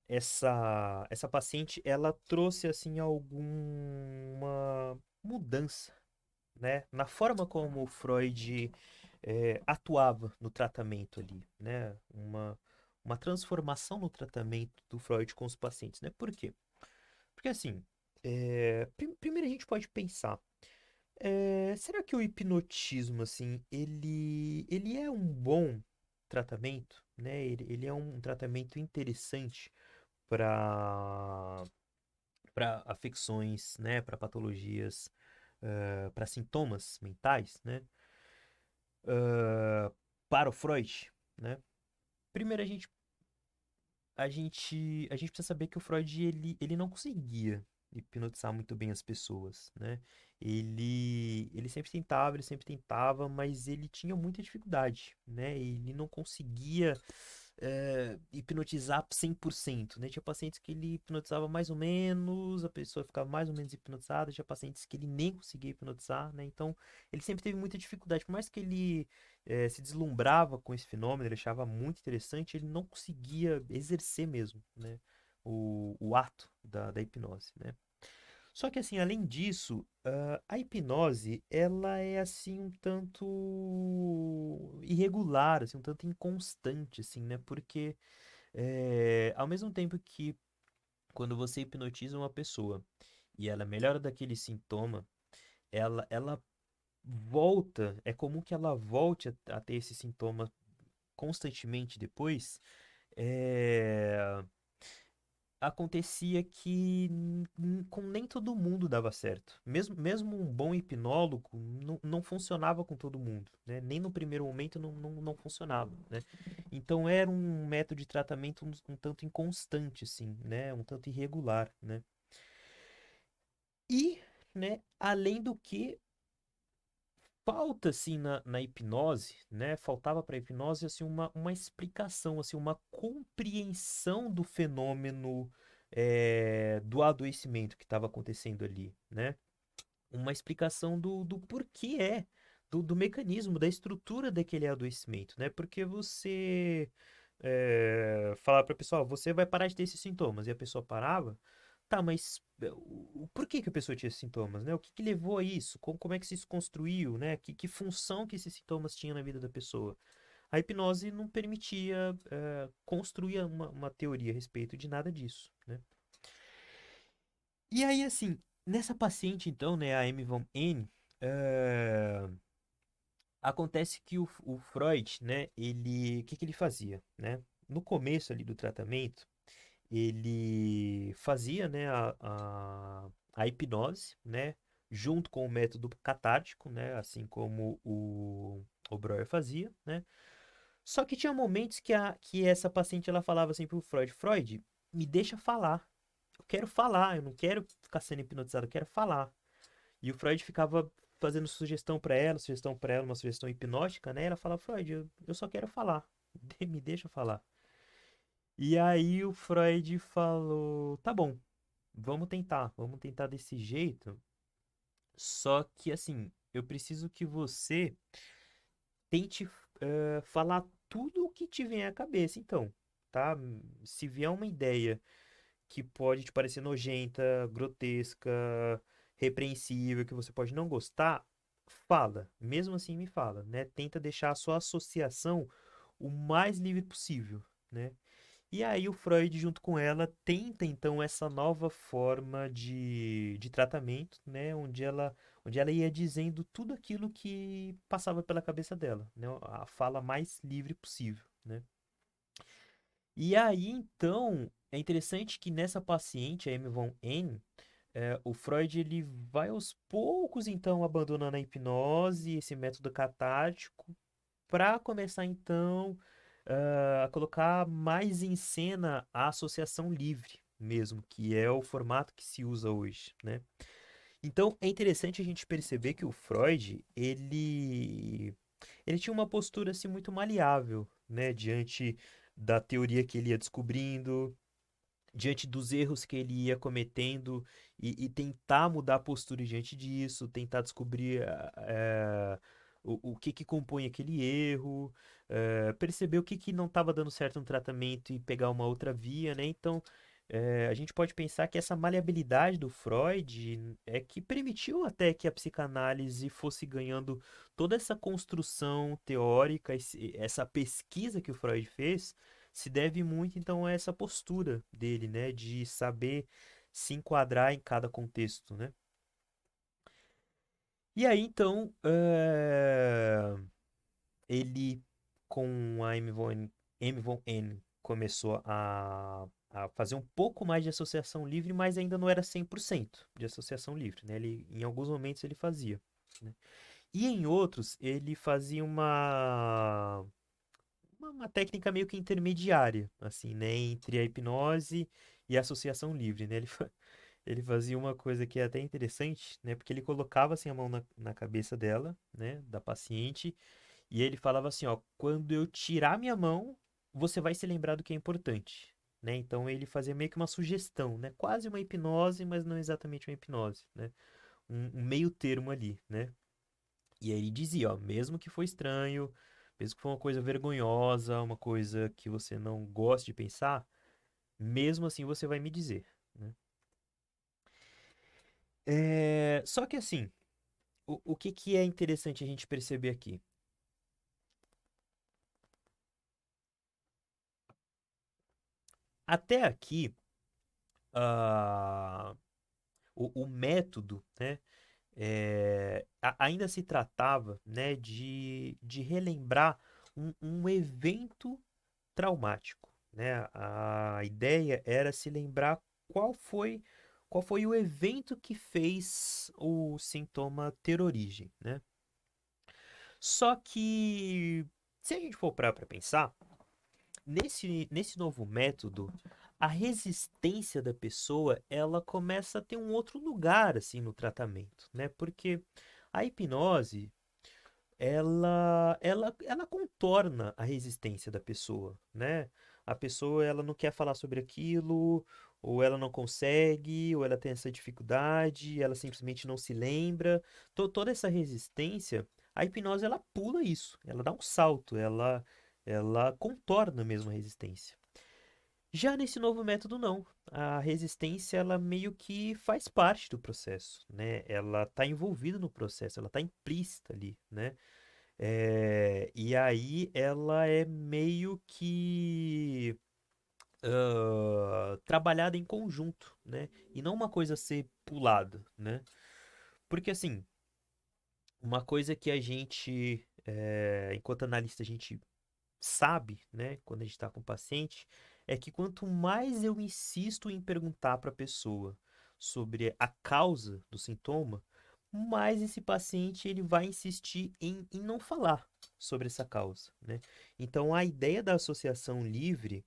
Speaker 1: essa paciente, ela trouxe, assim, alguma mudança, né? Na forma como o Freud atuava no tratamento ali, né? Uma transformação no tratamento do Freud com os pacientes, né? Por quê? Porque assim, primeiro a gente pode pensar, será que o hipnotismo, assim, ele é um bom tratamento, né? Ele é um tratamento interessante para para afecções, né? Para patologias, para sintomas mentais, né? ah, para o Freud, né? Primeiro a gente precisa saber que o Freud ele não conseguia hipnotizar muito bem as pessoas, né? Ele sempre tentava, mas ele tinha muita dificuldade, né? Ele não conseguia hipnotizar 100%, né? Tinha pacientes que ele hipnotizava mais ou menos, a pessoa ficava mais ou menos hipnotizada, tinha pacientes que ele nem conseguia hipnotizar, né? Então, ele sempre teve muita dificuldade, por mais que ele se deslumbrava com esse fenômeno, ele achava muito interessante, ele não conseguia exercer mesmo, né, o ato da hipnose, né? Só que assim, além disso, a hipnose, ela é assim um tanto irregular, assim, um tanto inconstante, assim, né? Porque ao mesmo tempo que quando você hipnotiza uma pessoa e ela melhora daquele sintoma, ela volta, é comum que ela volte a ter esse sintoma constantemente depois, é, acontecia que com nem todo mundo dava certo. Mesmo um bom hipnólogo não funcionava com todo mundo, né? Nem no primeiro momento não funcionava, né? Então era um método de tratamento um tanto inconstante, assim, né? Um tanto irregular, né? E, né, além do que falta assim na hipnose, né? Faltava para a hipnose assim uma explicação, assim, uma compreensão do fenômeno do adoecimento que estava acontecendo ali, né? Uma explicação do porquê do mecanismo, da estrutura daquele adoecimento, né? Porque você falar para a pessoa, "Ó, você vai parar de ter esses sintomas", e a pessoa parava, tá, mas por que que a pessoa tinha esses sintomas, né? O que que levou a isso? Como é que isso se construiu, né? Que função que esses sintomas tinham na vida da pessoa? A hipnose não permitia construir uma teoria a respeito de nada disso, né? E aí, assim, nessa paciente, então, né, a Amy Von N, acontece que o Freud, né, o que que ele fazia, né? No começo ali do tratamento, ele fazia, né, a hipnose, né, junto com o método catártico, né, assim como o Breuer fazia, né? Só que tinha momentos que essa paciente ela falava assim pro Freud, Freud, me deixa falar. Eu quero falar, eu não quero ficar sendo hipnotizado, eu quero falar. E o Freud ficava fazendo sugestão para ela, uma sugestão hipnótica, né? Ela falava, Freud, eu só quero falar. Me deixa falar. E aí o Freud falou, tá bom, vamos tentar desse jeito. Só que assim, eu preciso que você tente falar tudo o que te vem à cabeça, então, tá? Se vier uma ideia que pode te parecer nojenta, grotesca, repreensível, que você pode não gostar, fala. Mesmo assim, me fala, né? Tenta deixar a sua associação o mais livre possível, né? E aí o Freud, junto com ela, tenta então essa nova forma de tratamento, né? Onde ela ia dizendo tudo aquilo que passava pela cabeça dela, né? A fala mais livre possível, né? E aí, então, é interessante que nessa paciente, a Amy Von N, o Freud ele vai aos poucos, então, abandonando a hipnose, esse método catártico, para começar, então, a colocar mais em cena a associação livre mesmo, que é o formato que se usa hoje, né? Então, é interessante a gente perceber que o Freud, ele tinha uma postura assim muito maleável, né, diante da teoria que ele ia descobrindo, diante dos erros que ele ia cometendo e tentar mudar a postura diante disso, tentar descobrir o que que compõe aquele erro, perceber o que que não estava dando certo no tratamento e pegar uma outra via, né? Então, a gente pode pensar que essa maleabilidade do Freud é que permitiu até que a psicanálise fosse ganhando toda essa construção teórica, essa pesquisa que o Freud fez se deve muito então a essa postura dele, né, de saber se enquadrar em cada contexto, né? E aí então ele com a M. Von N começou a fazer um pouco mais de associação livre, mas ainda não era 100% de associação livre, né? Ele, em alguns momentos ele fazia, né? E em outros ele fazia uma técnica meio que intermediária, assim, né, entre a hipnose e a associação livre, né? Ele fazia uma coisa que é até interessante, né? Porque ele colocava assim a mão na cabeça dela, né, da paciente, e ele falava assim, ó, quando eu tirar minha mão, você vai se lembrar do que é importante, né? Então ele fazia meio que uma sugestão, né? Quase uma hipnose, mas não exatamente uma hipnose, né? Um meio termo ali, né? E aí ele dizia, ó, mesmo que foi estranho, mesmo que foi uma coisa vergonhosa, uma coisa que você não gosta de pensar, mesmo assim você vai me dizer, né? Só que assim, o que que é interessante a gente perceber aqui? Até aqui, ah, o método, né, ainda se tratava, né, de relembrar um evento traumático, né? A ideia era se lembrar qual foi, qual foi o evento que fez o sintoma ter origem, né? Só que, se a gente for parar para pensar, nesse novo método, a resistência da pessoa, ela começa a ter um outro lugar, assim, no tratamento, né? Porque a hipnose, ela contorna a resistência da pessoa, né? A pessoa, ela não quer falar sobre aquilo, ou ela não consegue, ou ela tem essa dificuldade, ela simplesmente não se lembra. Toda essa resistência, a hipnose, ela pula isso, ela dá um salto, ela contorna mesmo a resistência. Já nesse novo método, não. A resistência, ela meio que faz parte do processo, né? Ela está envolvida no processo, ela está implícita ali, né? E aí ela é meio que trabalhada em conjunto, né? E não uma coisa a ser pulada, né? Porque assim, uma coisa que a gente, enquanto analista, a gente sabe, né, quando a gente está com o paciente, é que quanto mais eu insisto em perguntar para a pessoa sobre a causa do sintoma, mais esse paciente ele vai insistir em não falar sobre essa causa, né? Então a ideia da associação livre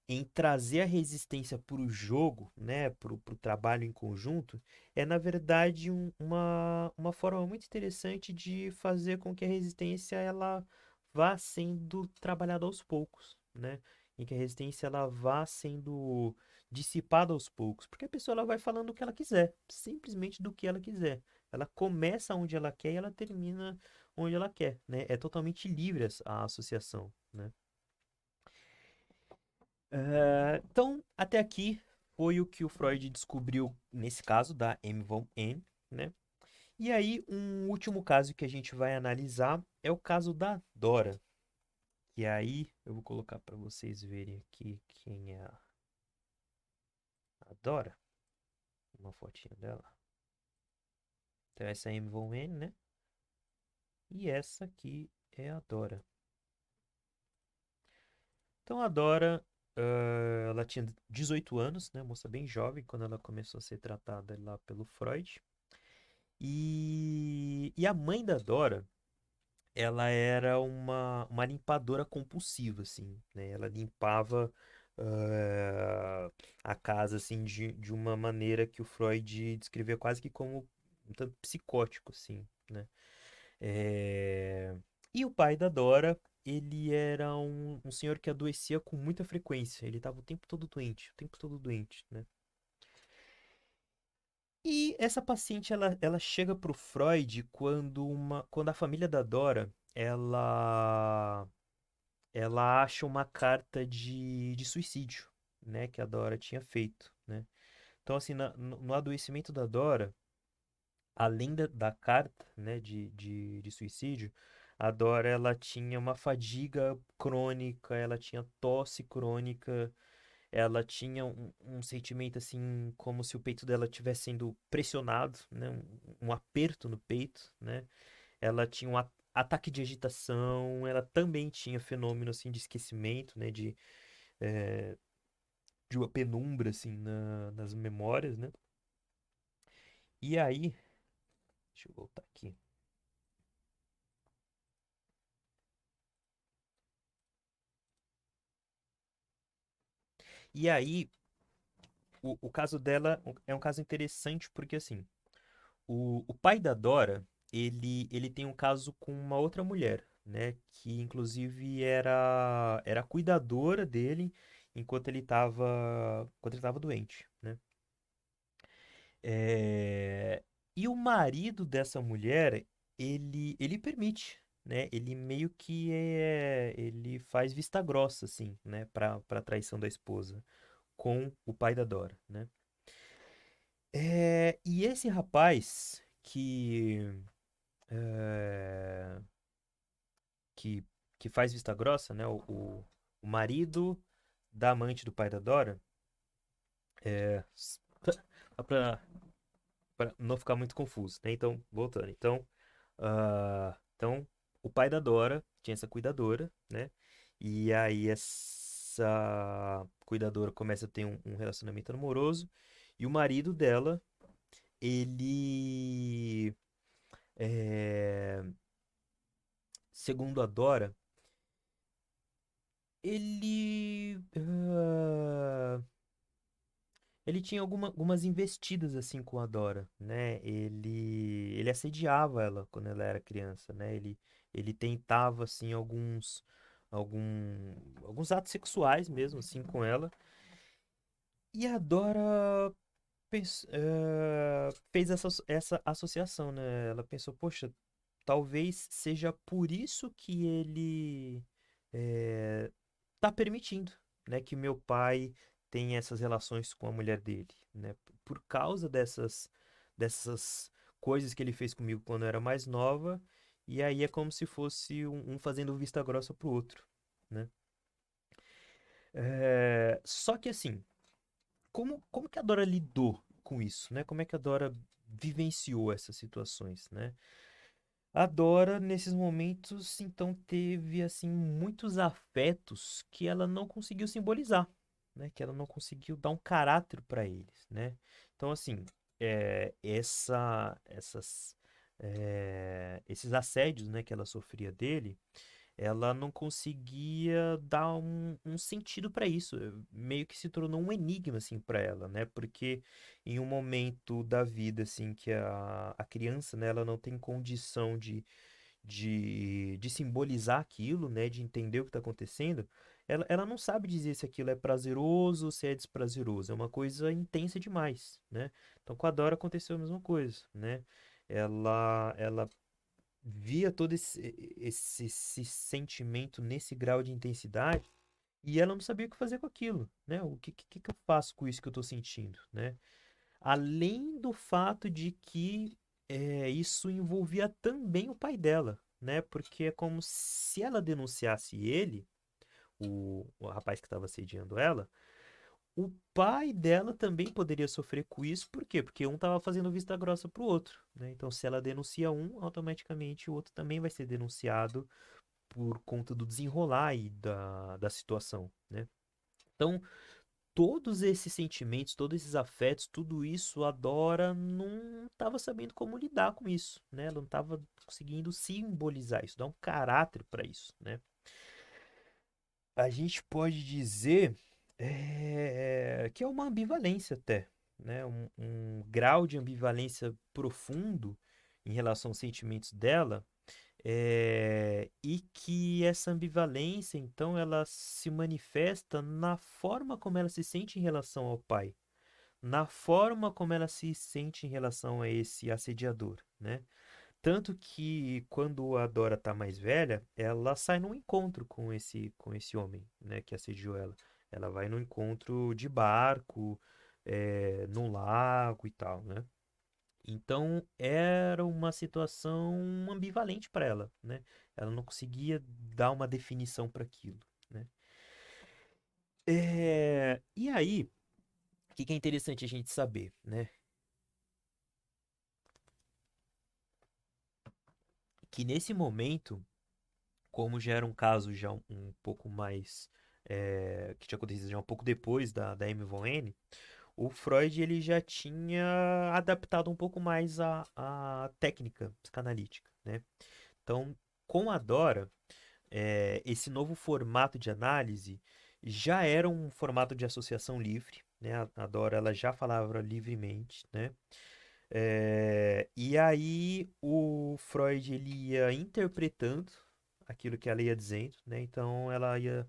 Speaker 1: em trazer a resistência para o jogo, né, para o trabalho em conjunto, é na verdade uma forma muito interessante de fazer com que a resistência ela vá sendo trabalhada aos poucos, né? em que a resistência ela vá sendo dissipada aos poucos, porque a pessoa ela vai falando o que ela quiser, simplesmente do que ela quiser. Ela começa onde ela quer e ela termina onde ela quer, né? É totalmente livre a associação, né? Então, até aqui foi o que o Freud descobriu nesse caso da M. von N, né? E aí, um último caso que a gente vai analisar é o caso da Dora. E aí, eu vou colocar para vocês verem aqui quem é a Dora. Uma fotinha dela. Então, essa é a M. von N, né? E essa aqui é a Dora. Então, a Dora, ela tinha 18 anos, né? Moça bem jovem, quando ela começou a ser tratada lá pelo Freud. E a mãe da Dora, ela era uma limpadora compulsiva, assim, né? Ela limpava a casa, assim, de uma maneira que o Freud descrevia quase que como um tanto psicótico, assim, né? Eh, E o pai da Dora, ele era um senhor que adoecia com muita frequência. Ele estava o tempo todo doente, o tempo todo doente, né? E essa paciente, ela chega pro Freud quando a família da Dora, ela acha uma carta de suicídio, né, que a Dora tinha feito, né? Então, assim, no adoecimento da Dora, além da carta, né, de suicídio, a Dora, ela tinha uma fadiga crônica, ela tinha tosse crônica, ela tinha um sentimento assim, como se o peito dela estivesse sendo pressionado, né? Um aperto no peito, né? Ela tinha um ataque de agitação, ela também tinha fenômeno assim de esquecimento, né? Eh, de uma penumbra assim nas memórias, né? E aí, deixa eu voltar aqui. E aí, o caso dela é um caso interessante porque assim, o pai da Dora, ele tem um caso com uma outra mulher, né? Que inclusive era a cuidadora dele enquanto ele estava doente, né? É, E o marido dessa mulher, ele permite, né? Ele meio que ele faz vista grossa, assim, né? Para traição da esposa com o pai da Dora, né? E esse rapaz eh, que, que faz vista grossa, né? O marido da amante do pai da Dora, é, s- pra, pra não ficar muito confuso, né? Então, voltando. Então, o pai da Dora tinha essa cuidadora, né? E aí essa cuidadora começa a ter um relacionamento amoroso e o marido dela, ele, é, segundo a Dora, ele tinha algumas investidas assim com a Dora, né? Ele assediava ela quando ela era criança, né? Ele tentava assim alguns atos sexuais mesmo assim com ela. E a Dora fez essa associação, né? Ela pensou, poxa, talvez seja por isso que ele eh, tá permitindo, né, que meu pai tenha essas relações com a mulher dele, né? Por causa dessas coisas que ele fez comigo quando eu era mais nova, e aí é como se fosse um fazendo vista grossa pro outro, né? Só que assim, como que a Dora lidou com isso, né? Como é que a Dora vivenciou essas situações, né? A Dora, nesses momentos, então, teve, assim, muitos afetos que ela não conseguiu simbolizar, né? Que ela não conseguiu dar um caráter para eles, né? Então, assim, esses assédios, né, que ela sofria dele, ela não conseguia dar um sentido para isso. Meio que se tornou um enigma, assim, para ela, né? Porque em um momento da vida, assim, que a criança, né, ela não tem condição de simbolizar aquilo, né, de entender o que está acontecendo, ela não sabe dizer se aquilo é prazeroso ou se é desprazeroso. É uma coisa intensa demais, né? Então com a Dora aconteceu a mesma coisa, né? Ela via todo esse sentimento nesse grau de intensidade e ela não sabia o que fazer com aquilo, né? O que eu faço com isso que eu estou sentindo, né? Além do fato de que isso envolvia também o pai dela, né? Porque é como se ela denunciasse ele, o rapaz que estava assediando ela, o pai dela também poderia sofrer com isso, por quê? Porque um estava fazendo vista grossa pro outro, né? Então, se ela denuncia um, automaticamente o outro também vai ser denunciado por conta do desenrolar aí da situação, né? Então, todos esses sentimentos, todos esses afetos, tudo isso a Dora não estava sabendo como lidar com isso, né? Ela não estava conseguindo simbolizar isso, dar um caráter para isso, né? A gente pode dizer que é uma ambivalência até, né? Um grau de ambivalência profundo em relação aos sentimentos dela, e que essa ambivalência, então, ela se manifesta na forma como ela se sente em relação ao pai, na forma como ela se sente em relação a esse assediador, né? Tanto que quando a Dora tá mais velha, ela sai num encontro com esse homem, né, que assediou ela. Ela vai num encontro de barco, num lago e tal, né? Então era uma situação ambivalente para ela, né? Ela não conseguia dar uma definição para aquilo, né? E aí, o que que é interessante a gente saber, né? Que nesse momento, como já era um caso já um pouco mais que tinha acontecido já um pouco depois da Amy Von N, o Freud ele já tinha adaptado um pouco mais a técnica psicanalítica, né? Então, com a Dora, esse novo formato de análise já era um formato de associação livre, né? A Dora ela já falava livremente, né? E aí o Freud ele ia interpretando aquilo que ela ia dizendo, né? Então ela ia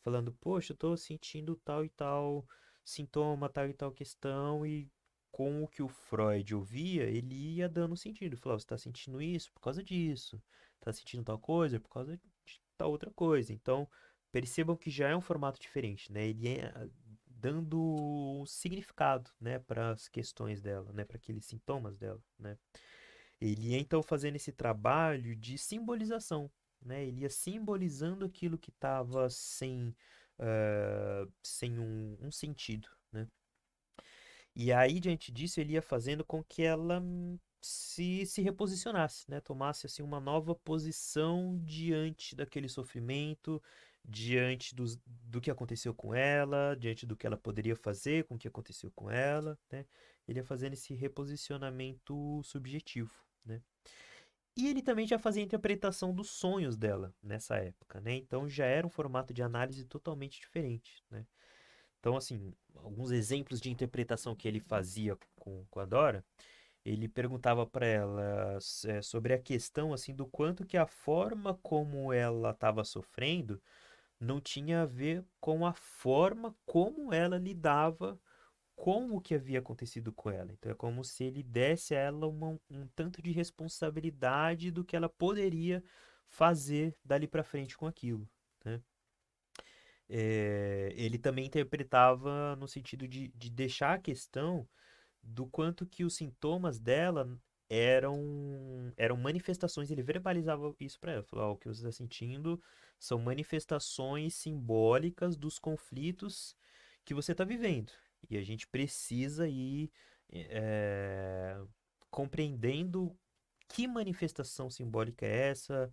Speaker 1: falando, poxa, eu tô sentindo tal e tal sintoma, tal e tal questão, e com o que o Freud ouvia, ele ia dando sentido. Falava, você tá sentindo isso por causa disso, tá sentindo tal coisa por causa de tal outra coisa. Então percebam que já é um formato diferente, né? Ele é dando um significado, né, para as questões dela, né, para aqueles sintomas dela, né? Ele ia então fazendo esse trabalho de simbolização, né? Ele ia simbolizando aquilo que estava sem um sentido, né? E aí, diante disso, ele ia fazendo com que ela se reposicionasse, né? Tomasse assim uma nova posição diante daquele sofrimento, diante do que aconteceu com ela, diante do que ela poderia fazer com o que aconteceu com ela, né? Ele ia fazendo esse reposicionamento subjetivo, né? E ele também já fazia a interpretação dos sonhos dela nessa época, né? Então já era um formato de análise totalmente diferente, né? Então, assim, alguns exemplos de interpretação que ele fazia com a Dora, ele perguntava para ela sobre a questão, assim, do quanto que a forma como ela estava sofrendo não tinha a ver com a forma como ela lidava com o que havia acontecido com ela. Então, é como se ele desse a ela um tanto de responsabilidade do que ela poderia fazer dali para frente com aquilo, né? Ele também interpretava no sentido de deixar a questão do quanto que os sintomas dela eram manifestações, ele verbalizava isso para ela, falou, "Ó, o que você está sentindo são manifestações simbólicas dos conflitos que você está vivendo. E a gente precisa ir eh, compreendendo que manifestação simbólica é essa,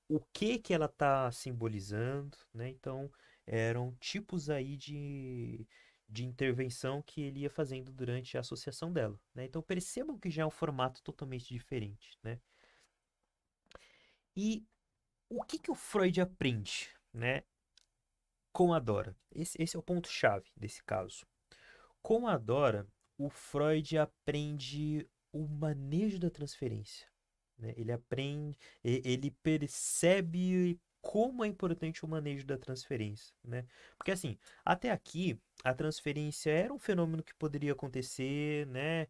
Speaker 1: o que que ela está simbolizando, né? Então, eram tipos aí de intervenção que ele ia fazendo durante a associação dela, né? Então, percebam que já é um formato totalmente diferente, né? E o que que o Freud aprende, né, com a Dora? Esse é o ponto-chave desse caso. Com a Dora, o Freud aprende o manejo da transferência, né? Ele aprende, ele percebe como é importante o manejo da transferência, né? Porque assim, até aqui a transferência era um fenômeno que poderia acontecer, né?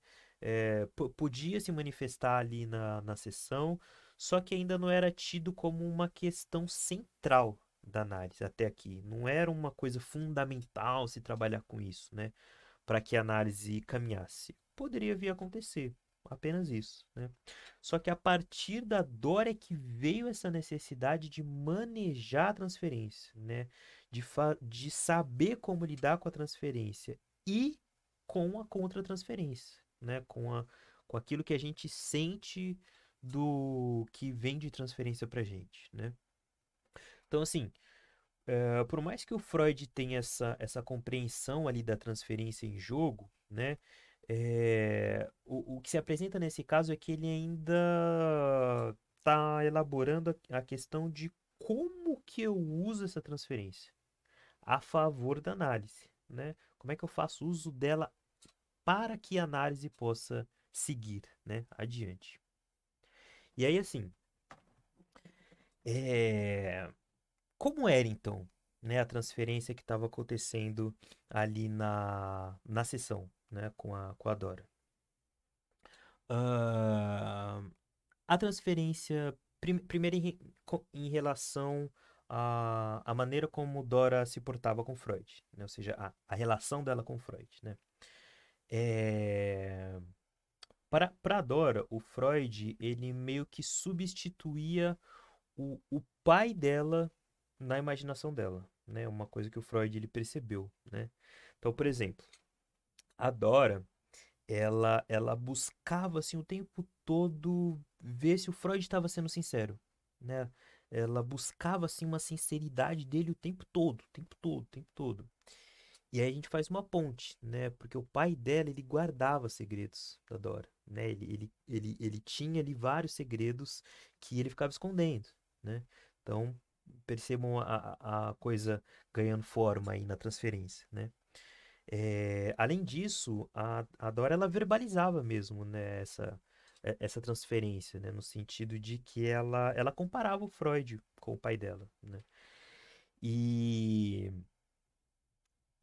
Speaker 1: Podia se manifestar ali na sessão, só que ainda não era tido como uma questão central da análise até aqui. Não era uma coisa fundamental se trabalhar com isso, né? Para que a análise caminhasse. Poderia vir a acontecer, apenas isso, né? Só que a partir da dor é que veio essa necessidade de manejar a transferência, né? De saber como lidar com a transferência e com a contra-transferência, né? Com aquilo que a gente sente do que vem de transferência pra gente, né? Então, assim, por mais que o Freud tenha essa compreensão ali da transferência em jogo, né? O que se apresenta nesse caso é que ele ainda está elaborando a questão de como que eu uso essa transferência a favor da análise, né? Como é que eu faço uso dela para que a análise possa seguir, né, adiante. E aí, assim, é, como era então, né, a transferência que estava acontecendo ali na sessão, né, com a Dora? Ah, a transferência, primeiro em relação à maneira como Dora se portava com Freud, né, ou seja, a relação dela com Freud, né? É, para Dora, o Freud, ele meio que substituía o pai dela na imaginação dela, né? Uma coisa que o Freud ele percebeu, né? Então, por exemplo, a Dora, ela buscava assim o tempo todo ver se o Freud estava sendo sincero, né? Ela buscava assim uma sinceridade dele o tempo todo, o tempo todo, o tempo todo. E aí a gente faz uma ponte, né? Porque o pai dela, ele guardava segredos da Dora, né? Ele tinha ali vários segredos que ele ficava escondendo, né? Então, percebam a coisa ganhando forma aí na transferência, né? Além disso, a Dora, ela verbalizava mesmo, né? Essa transferência, né? No sentido de que ela comparava o Freud com o pai dela, né? E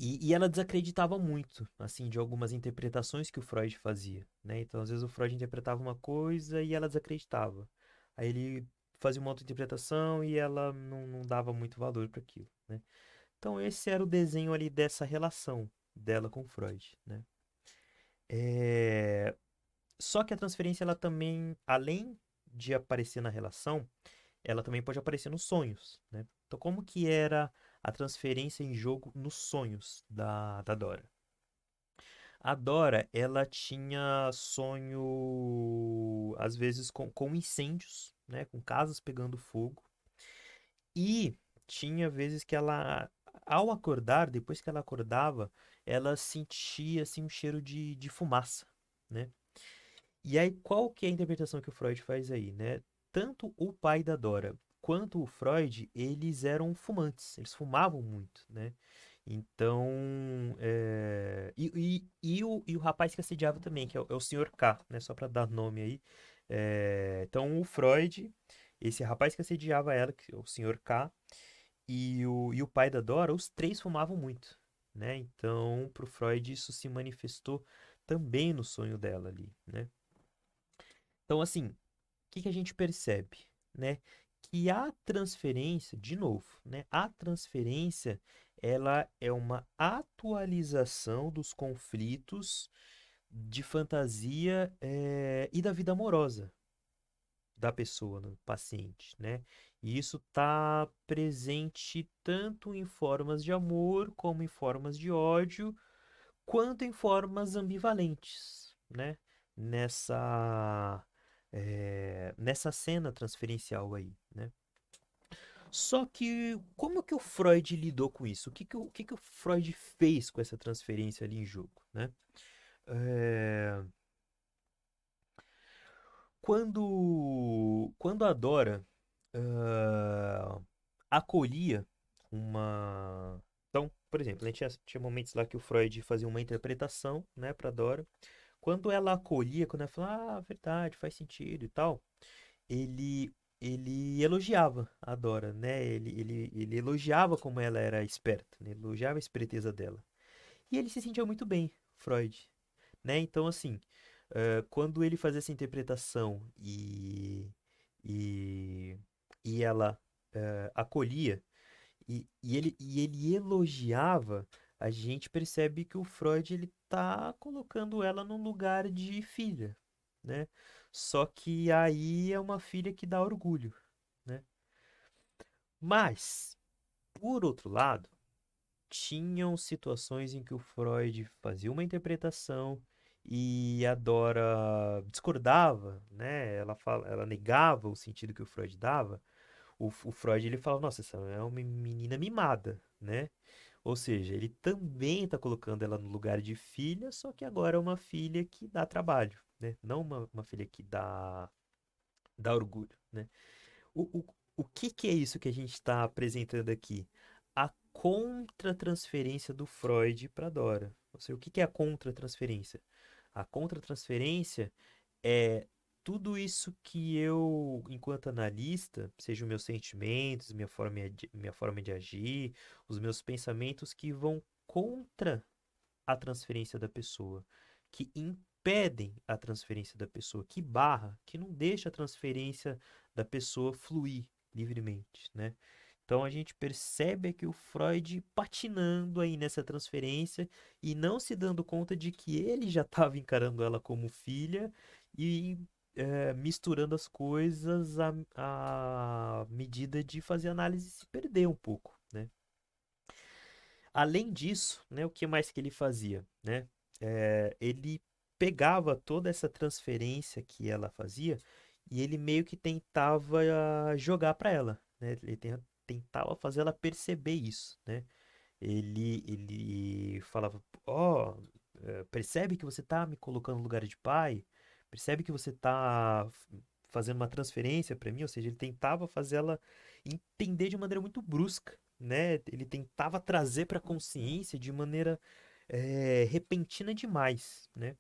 Speaker 1: e ela desacreditava muito, assim, de algumas interpretações que o Freud fazia, né? Então, às vezes o Freud interpretava uma coisa e ela desacreditava. Aí ele fazia uma outra interpretação e ela não dava muito valor para aquilo, né? Então, esse era o desenho ali dessa relação dela com o Freud, né? É, Só que a transferência, ela também, além de aparecer na relação, ela também pode aparecer nos sonhos, né? Então, como que era a transferência em jogo nos sonhos da Dora? A Dora, ela tinha sonho, às vezes, com incêndios, né? Com casas pegando fogo. E tinha vezes que ela, ao acordar, depois que ela acordava, ela sentia, assim, um cheiro de fumaça, né? E aí, qual que é a interpretação que o Freud faz aí, né? Tanto o pai da Dora quanto o Freud, eles eram fumantes, eles fumavam muito, né? Então, e o rapaz que assediava também, que é o Sr. K, né? Só para dar nome aí. Então, o Freud, esse rapaz que assediava ela, que é o Sr. K, e o pai da Dora, os três fumavam muito, né? Então, para o Freud, isso se manifestou também no sonho dela ali, né? Então, assim, o que que a gente percebe, né? Que a transferência, de novo, né? A transferência, ela é uma atualização dos conflitos de fantasia, e da vida amorosa da pessoa, do paciente, né? E isso está presente tanto em formas de amor, como em formas de ódio, quanto em formas ambivalentes, né? Nessa cena transferencial aí, né? Só que como que o Freud lidou com isso? O que que o Freud fez com essa transferência ali em jogo, né? É, quando a Dora ah, acolhia uma... Então, por exemplo, né, tinha momentos lá que o Freud fazia uma interpretação, né, para Dora. Quando ela acolhia, quando ela falava, ah, verdade, faz sentido e tal, ele, ele elogiava a Dora, né? Ele elogiava como ela era esperta, né? Ele elogiava a esperteza dela. E ele se sentia muito bem, Freud, né? Então, assim, quando ele fazia essa interpretação e, e ela acolhia e ele elogiava, a gente percebe que o Freud ele tá colocando ela num lugar de filha, né? Só que aí é uma filha que dá orgulho, né? Mas, por outro lado, tinham situações em que o Freud fazia uma interpretação e a Dora discordava, né? Ela negava o sentido que o Freud dava. O Freud ele fala, nossa, essa é uma menina mimada, né? Ou seja, ele também está colocando ela no lugar de filha, só que agora é uma filha que dá trabalho, né? Não uma filha que dá orgulho, né? O que é isso que a gente está apresentando aqui? A contratransferência do Freud para Dora. Ou seja, o que é a contratransferência? A contratransferência é tudo isso que eu, enquanto analista, seja os meus sentimentos, minha forma de agir, os meus pensamentos que vão contra a transferência da pessoa, que impedem a transferência da pessoa, que barra, que não deixa a transferência da pessoa fluir livremente, né? Então a gente percebe aqui o Freud patinando aí nessa transferência e não se dando conta de que ele já estava encarando ela como filha e misturando as coisas à medida de fazer a análise se perder um pouco, né? Além disso, né, o que mais que ele fazia, né? Ele pegava toda essa transferência que ela fazia e ele meio que tentava jogar para ela, né? Tentava fazer ela perceber isso, né? Ele falava, ó, percebe que você tá me colocando no lugar de pai? Percebe que você tá fazendo uma transferência para mim? Ou seja, ele tentava fazer ela entender de maneira muito brusca, né? Ele tentava trazer para a consciência de maneira repentina demais, né?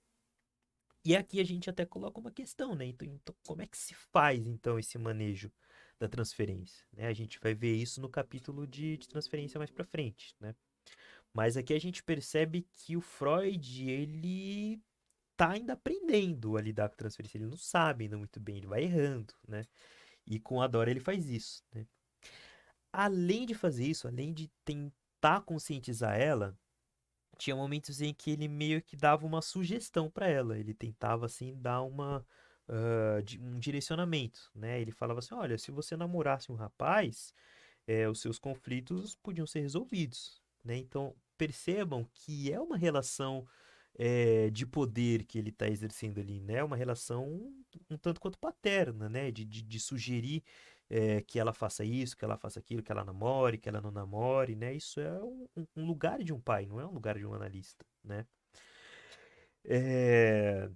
Speaker 1: E aqui a gente até coloca uma questão, né? Então, como é que se faz então esse manejo da transferência, né? A gente vai ver isso no capítulo de transferência mais para frente, né? Mas aqui a gente percebe que o Freud, ele tá ainda aprendendo a lidar com transferência. Ele não sabe ainda muito bem, ele vai errando, né? E com a Dora ele faz isso, né? Além de fazer isso, além de tentar conscientizar ela, tinha momentos em que ele meio que dava uma sugestão para ela. Ele tentava, assim, dar um direcionamento, né? Ele falava assim, olha, se você namorasse um rapaz, os seus conflitos podiam ser resolvidos, né? Então, percebam que é uma relação de poder que ele está exercendo ali, né? Uma relação um tanto quanto paterna, né? De sugerir que ela faça isso, que ela faça aquilo, que ela namore, que ela não namore, né? Isso é um lugar de um pai, não é um lugar de um analista, né? É,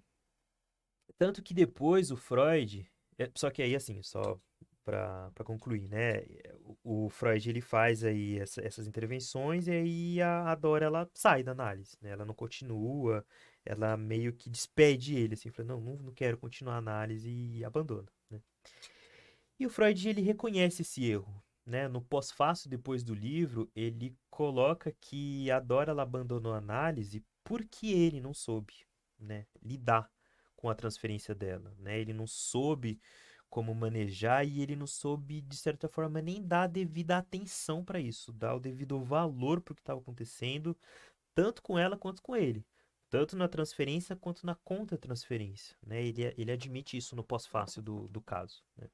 Speaker 1: tanto que depois o Freud, só que aí assim, só para concluir, né? O Freud ele faz aí essas intervenções e aí a Dora ela sai da análise, né? Ela não continua, ela meio que despede ele assim, fala, não quero continuar a análise e abandona, né? E o Freud ele reconhece esse erro, né? No pós-fácio depois do livro, ele coloca que a Dora ela abandonou a análise porque ele não soube, né, lidar com a transferência dela, né? Ele não soube como manejar e ele não soube de certa forma nem dar a devida atenção para isso, dar o devido valor para o que estava acontecendo, tanto com ela quanto com ele. Tanto na transferência quanto na contra-transferência, né? Ele admite isso no pós-fácil do caso, né?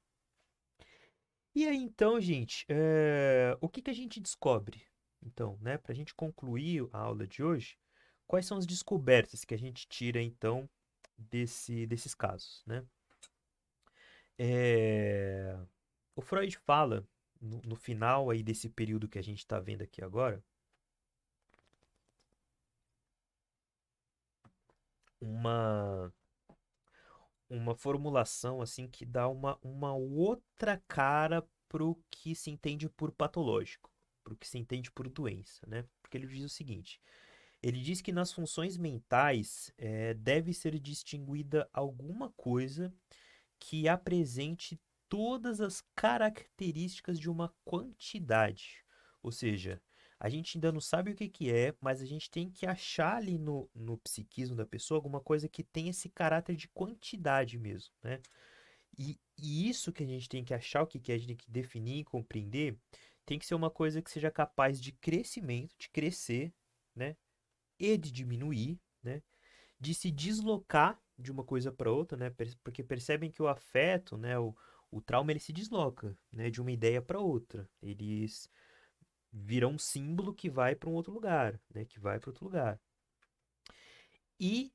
Speaker 1: E aí, então, gente, o que que a gente descobre? Então, né, para a gente concluir a aula de hoje, quais são as descobertas que a gente tira, então, desses casos, né? É, o Freud fala, no final aí desse período que a gente está vendo aqui agora, uma, uma formulação, assim, que dá uma outra cara pro que se entende por patológico, pro que se entende por doença, né? Porque ele diz o seguinte: ele diz que nas funções mentais deve ser distinguida alguma coisa que apresente todas as características de uma quantidade. Ou seja, a gente ainda não sabe o que que é, mas a gente tem que achar ali no psiquismo da pessoa alguma coisa que tem esse caráter de quantidade mesmo, né? E isso que a gente tem que achar, o que que a gente tem que definir e compreender, tem que ser uma coisa que seja capaz de crescimento, de crescer, né? E de diminuir, né? De se deslocar de uma coisa para outra, né? Porque percebem que o afeto, né? O trauma, ele se desloca, né? De uma ideia para outra. Eles viram um símbolo que vai para um outro lugar, né? Que vai para outro lugar. E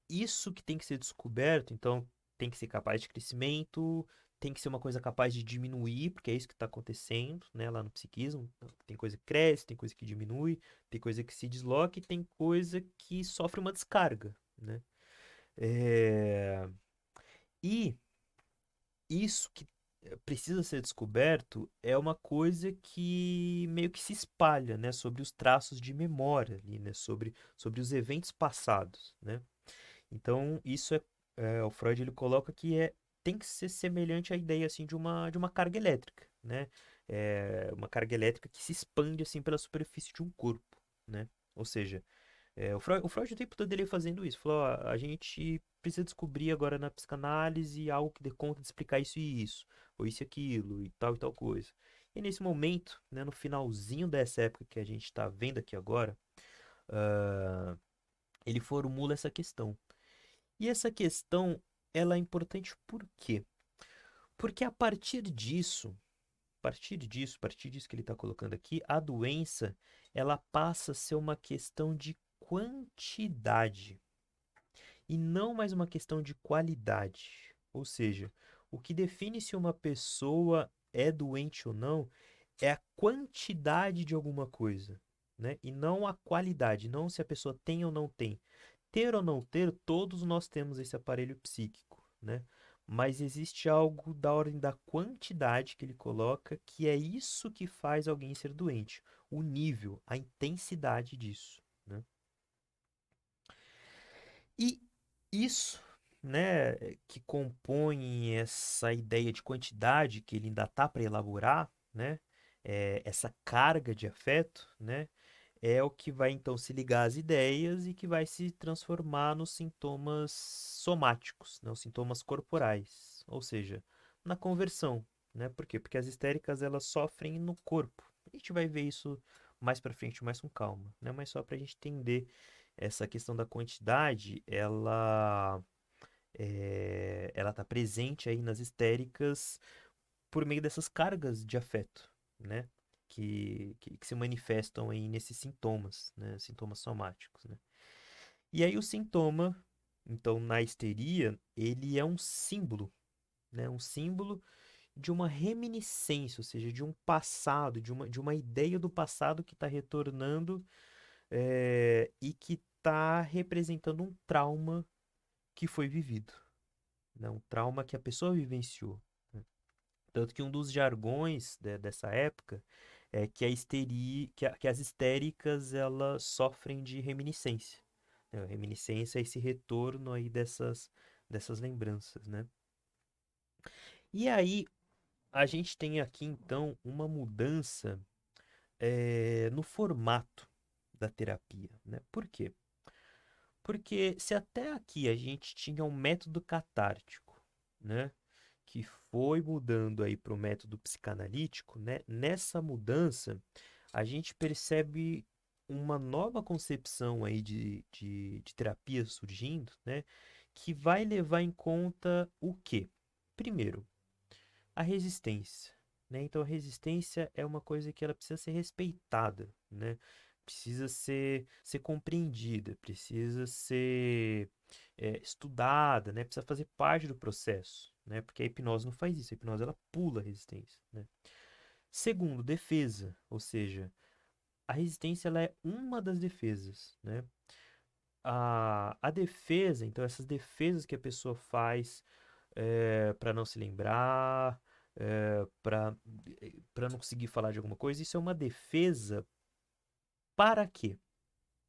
Speaker 1: isso que tem que ser descoberto, então tem que ser capaz de crescimento, tem que ser uma coisa capaz de diminuir, porque é isso que está acontecendo, né, lá no psiquismo. Tem coisa que cresce, tem coisa que diminui, tem coisa que se desloca e tem coisa que sofre uma descarga, né? É, E isso que precisa ser descoberto é uma coisa que meio que se espalha, né, sobre os traços de memória ali, né, sobre os eventos passados, né? Então, isso o Freud ele coloca que tem que ser semelhante à ideia assim de uma carga elétrica, né? Uma carga elétrica que se expande assim pela superfície de um corpo, né? Ou seja, o Freud o tempo todo ele ia fazendo isso. Falou, ó, a gente precisa descobrir agora na psicanálise algo que dê conta de explicar isso e isso, ou isso e aquilo, e tal coisa. E nesse momento, né, no finalzinho dessa época que a gente está vendo aqui agora, ah, ele formula essa questão. E essa questão, ela é importante por quê? Porque a partir disso que ele está colocando aqui, a doença, ela passa a ser uma questão de quantidade e não mais uma questão de qualidade. Ou seja, o que define se uma pessoa é doente ou não é a quantidade de alguma coisa, né? E não a qualidade, não se a pessoa tem ou não tem. Ter ou não ter, todos nós temos esse aparelho psíquico, né? Mas existe algo da ordem da quantidade que ele coloca, que é isso que faz alguém ser doente. O nível, a intensidade disso, né? E isso, né, que compõe essa ideia de quantidade que ele ainda está para elaborar, né? Essa carga de afeto, né? É o que vai então se ligar às ideias e que vai se transformar nos sintomas somáticos, né? Os sintomas corporais, ou seja, na conversão, né? Por quê? Porque as histéricas elas sofrem no corpo. A gente vai ver isso mais para frente, mais com calma, né? Mas só para a gente entender essa questão da quantidade, ela está presente aí nas histéricas por meio dessas cargas de afeto, né? Que se manifestam aí nesses sintomas, né? Sintomas somáticos, né? E aí o sintoma, então, na histeria, ele é um símbolo, né? Um símbolo de uma reminiscência, ou seja, de um passado, de uma ideia do passado que está retornando e que está representando um trauma que foi vivido, né? Um trauma que a pessoa vivenciou, né? Tanto que um dos jargões dessa época é que a histeria, que as histéricas elas sofrem de reminiscência, né? Reminiscência é esse retorno aí dessas lembranças, né? E aí a gente tem aqui então uma mudança no formato da terapia, né? Por quê? Porque se até aqui a gente tinha um método catártico, né, que foi mudando aí para o método psicanalítico, né, nessa mudança a gente percebe uma nova concepção aí de terapia surgindo, né, que vai levar em conta o quê? Primeiro, a resistência, né? Então a resistência é uma coisa que ela precisa ser respeitada, né? Precisa ser compreendida, precisa ser estudada, né? Precisa fazer parte do processo, né? Porque a hipnose não faz isso, a hipnose ela pula a resistência, né? Segundo, defesa, ou seja, a resistência ela é uma das defesas, né? A defesa, então essas defesas que a pessoa faz para não se lembrar, para não conseguir falar de alguma coisa. Isso é uma defesa para quê?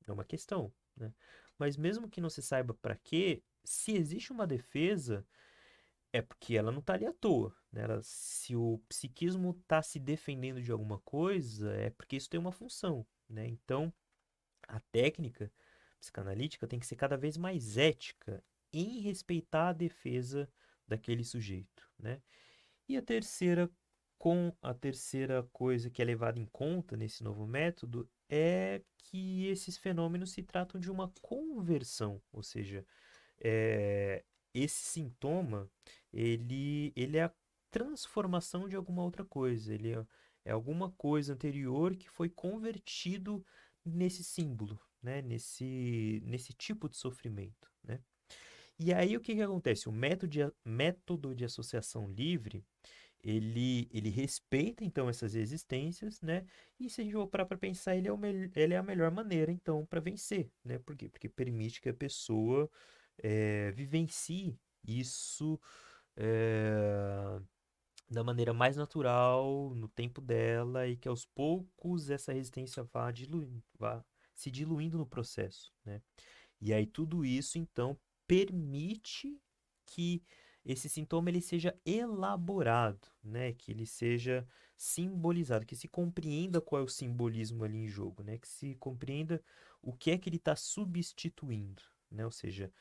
Speaker 1: É uma questão, né? Mas mesmo que não se saiba para quê, se existe uma defesa, É porque ela não está ali à toa, né? Se o psiquismo está se defendendo de alguma coisa, é porque isso tem uma função, né? Então, a técnica psicanalítica tem que ser cada vez mais ética em respeitar a defesa daquele sujeito, né? E a terceira coisa que é levada em conta nesse novo método é que esses fenômenos se tratam de uma conversão, ou seja, é, esse sintoma, ele é a transformação de alguma outra coisa, é alguma coisa anterior que foi convertido nesse símbolo, né? Nesse tipo de sofrimento, né? E aí o que que acontece? Método de associação livre, ele respeita então essas existências, né? E se a gente for parar para pensar, ele é a melhor maneira então para vencer, né? Por quê? Porque permite que a pessoa vivencie isso é, da maneira mais natural, no tempo dela, e que aos poucos essa resistência vá se diluindo no processo, né? E aí tudo isso, então, permite que esse sintoma ele seja elaborado, né? Que ele seja simbolizado, que se compreenda qual é o simbolismo ali em jogo, né? Que se compreenda o que é que ele está substituindo, né? Ou seja,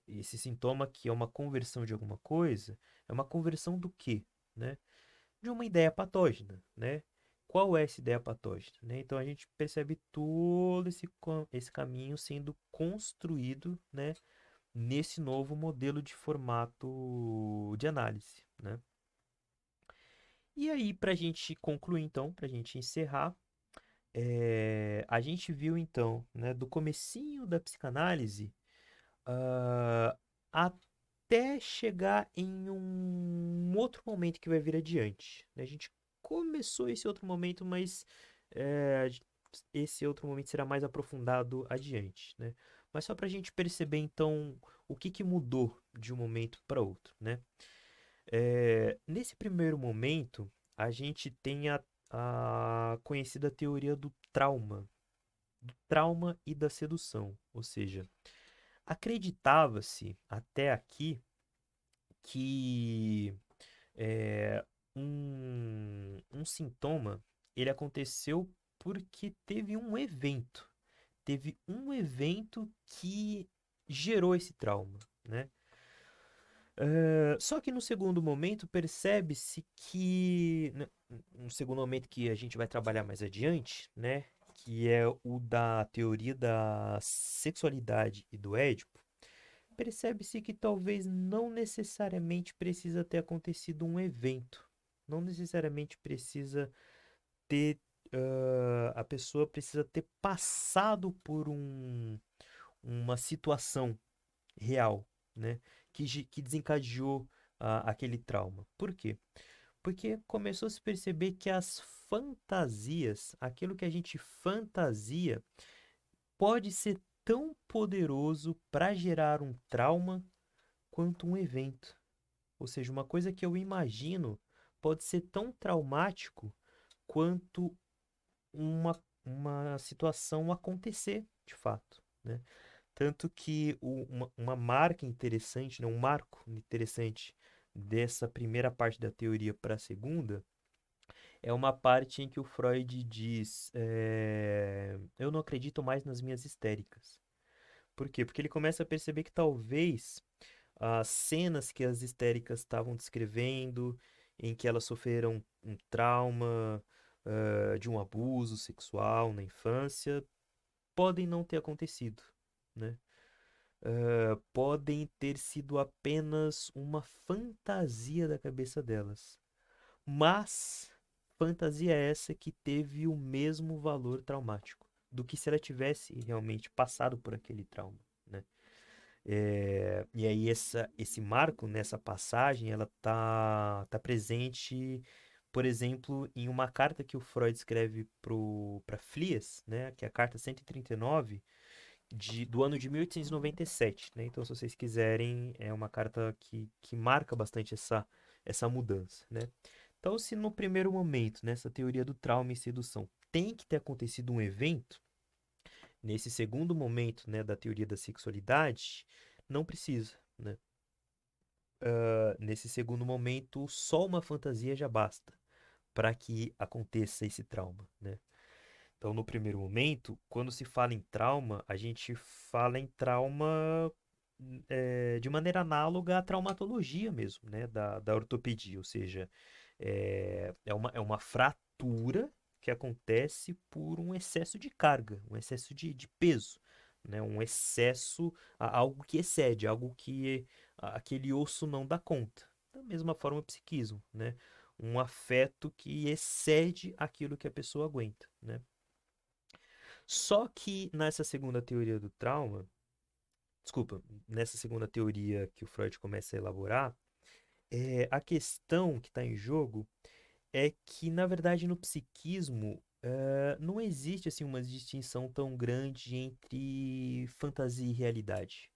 Speaker 1: esse sintoma que é uma conversão de alguma coisa, é uma conversão do quê, né? De uma ideia patógena, né? Qual é essa ideia patógena, né? Então a gente percebe todo esse caminho sendo construído, né? Nesse novo modelo de formato de análise, né? E aí, para a gente concluir, então, para a gente encerrar, a gente viu, então, né, do comecinho da psicanálise ah, até chegar em um outro momento que vai vir adiante, né? A gente começou esse outro momento, mas é, esse outro momento será mais aprofundado adiante, né? Mas só para a gente perceber, então, o que que mudou de um momento para outro, né? Nesse primeiro momento, a gente tem a conhecida teoria do trauma e da sedução, ou seja, acreditava-se até aqui que é, um sintoma ele aconteceu porque teve um evento que gerou esse trauma, né? Só que no segundo momento percebe-se que, né, um segundo momento que a gente vai trabalhar mais adiante, né? Que é o da teoria da sexualidade e do Édipo, percebe-se que talvez não necessariamente precisa ter acontecido um evento. Não necessariamente precisa ter. A pessoa precisa ter passado por uma situação real, né? Que desencadeou aquele trauma. Por quê? Porque começou a se perceber que as fantasias, aquilo que a gente fantasia, pode ser tão poderoso para gerar um trauma quanto um evento. Ou seja, uma coisa que eu imagino pode ser tão traumático quanto uma situação acontecer de fato, né? Tanto que uma marca interessante, né, um marco interessante dessa primeira parte da teoria para a segunda é uma parte em que o Freud diz: eu não acredito mais nas minhas histéricas. Por quê? Porque ele começa a perceber que talvez as cenas que as histéricas estavam descrevendo, em que elas sofreram um trauma, de um abuso sexual na infância, podem não ter acontecido, né? Podem ter sido apenas uma fantasia da cabeça delas. Mas fantasia essa que teve o mesmo valor traumático do que se ela tivesse realmente passado por aquele trauma, né? E aí esse marco nessa passagem, ela tá presente, por exemplo, em uma carta que o Freud escreve para Flies, né, que é a carta 139 do ano de 1897, né? Então, se vocês quiserem, é uma carta que marca bastante essa mudança, né? Então, se no primeiro momento, nessa teoria do trauma e sedução, tem que ter acontecido um evento, nesse segundo momento, né, da teoria da sexualidade, não precisa, né? nesse segundo momento, só uma fantasia já basta para que aconteça esse trauma, né? Então, no primeiro momento, quando se fala em trauma, a gente fala em trauma de maneira análoga à traumatologia mesmo, né? Da ortopedia, ou seja, é uma fratura que acontece por um excesso de carga, um excesso de peso, né? Um excesso, algo que excede, algo que aquele osso não dá conta. Da mesma forma, o psiquismo, né? Um afeto que excede aquilo que a pessoa aguenta, né? Só que nessa segunda teoria do trauma, desculpa, nessa segunda teoria que o Freud começa a elaborar, a questão que está em jogo é que, na verdade, no psiquismo, não existe assim uma distinção tão grande entre fantasia e realidade.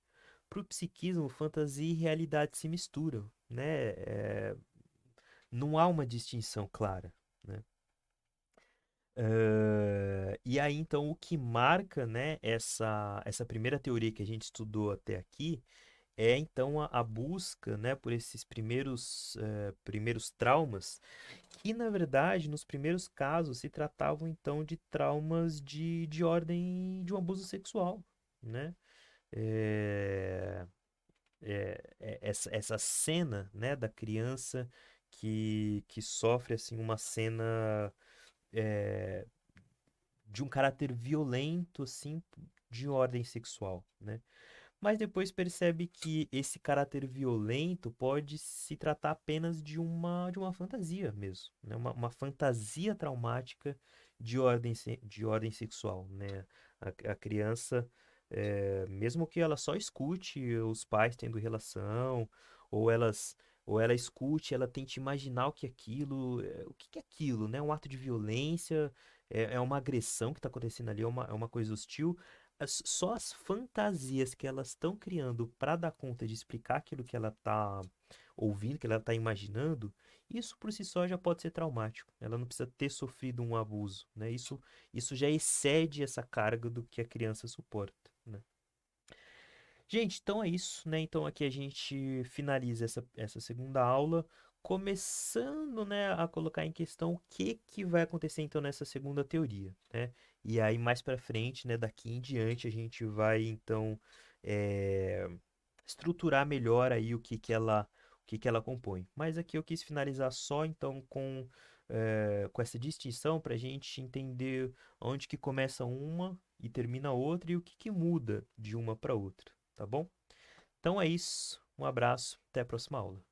Speaker 1: Para o psiquismo, fantasia e realidade se misturam, né? Não há uma distinção clara, né? E aí, então, o que marca, né, essa primeira teoria que a gente estudou até aqui é, então, a busca, né, por esses primeiros traumas, que, na verdade, nos primeiros casos se tratavam, então, de traumas de ordem de um abuso sexual, né? É, essa cena, né, da criança que sofre, assim, uma cena é, de um caráter violento, assim, de ordem sexual, né? Mas depois percebe que esse caráter violento pode se tratar apenas de uma fantasia mesmo, né? Uma fantasia traumática de ordem sexual, né? A criança, mesmo que ela só escute os pais tendo relação, ou elas, ou ela escute, ela tente imaginar o que que é aquilo, né? Um ato de violência, é uma agressão que está acontecendo ali, é uma coisa hostil. Só as fantasias que elas estão criando para dar conta de explicar aquilo que ela está ouvindo, que ela está imaginando, isso por si só já pode ser traumático. Ela não precisa ter sofrido um abuso, né? Isso já excede essa carga do que a criança suporta, né? Gente, então é isso, né? Então aqui a gente finaliza essa segunda aula, começando, né, a colocar em questão o que que vai acontecer então nessa segunda teoria, né? E aí mais para frente, né, daqui em diante a gente vai então eh, estruturar melhor aí o que que ela compõe. Mas aqui eu quis finalizar só então com essa distinção para a gente entender onde que começa uma e termina outra e o que que muda de uma para outra, tá bom? Então é isso, um abraço, até a próxima aula.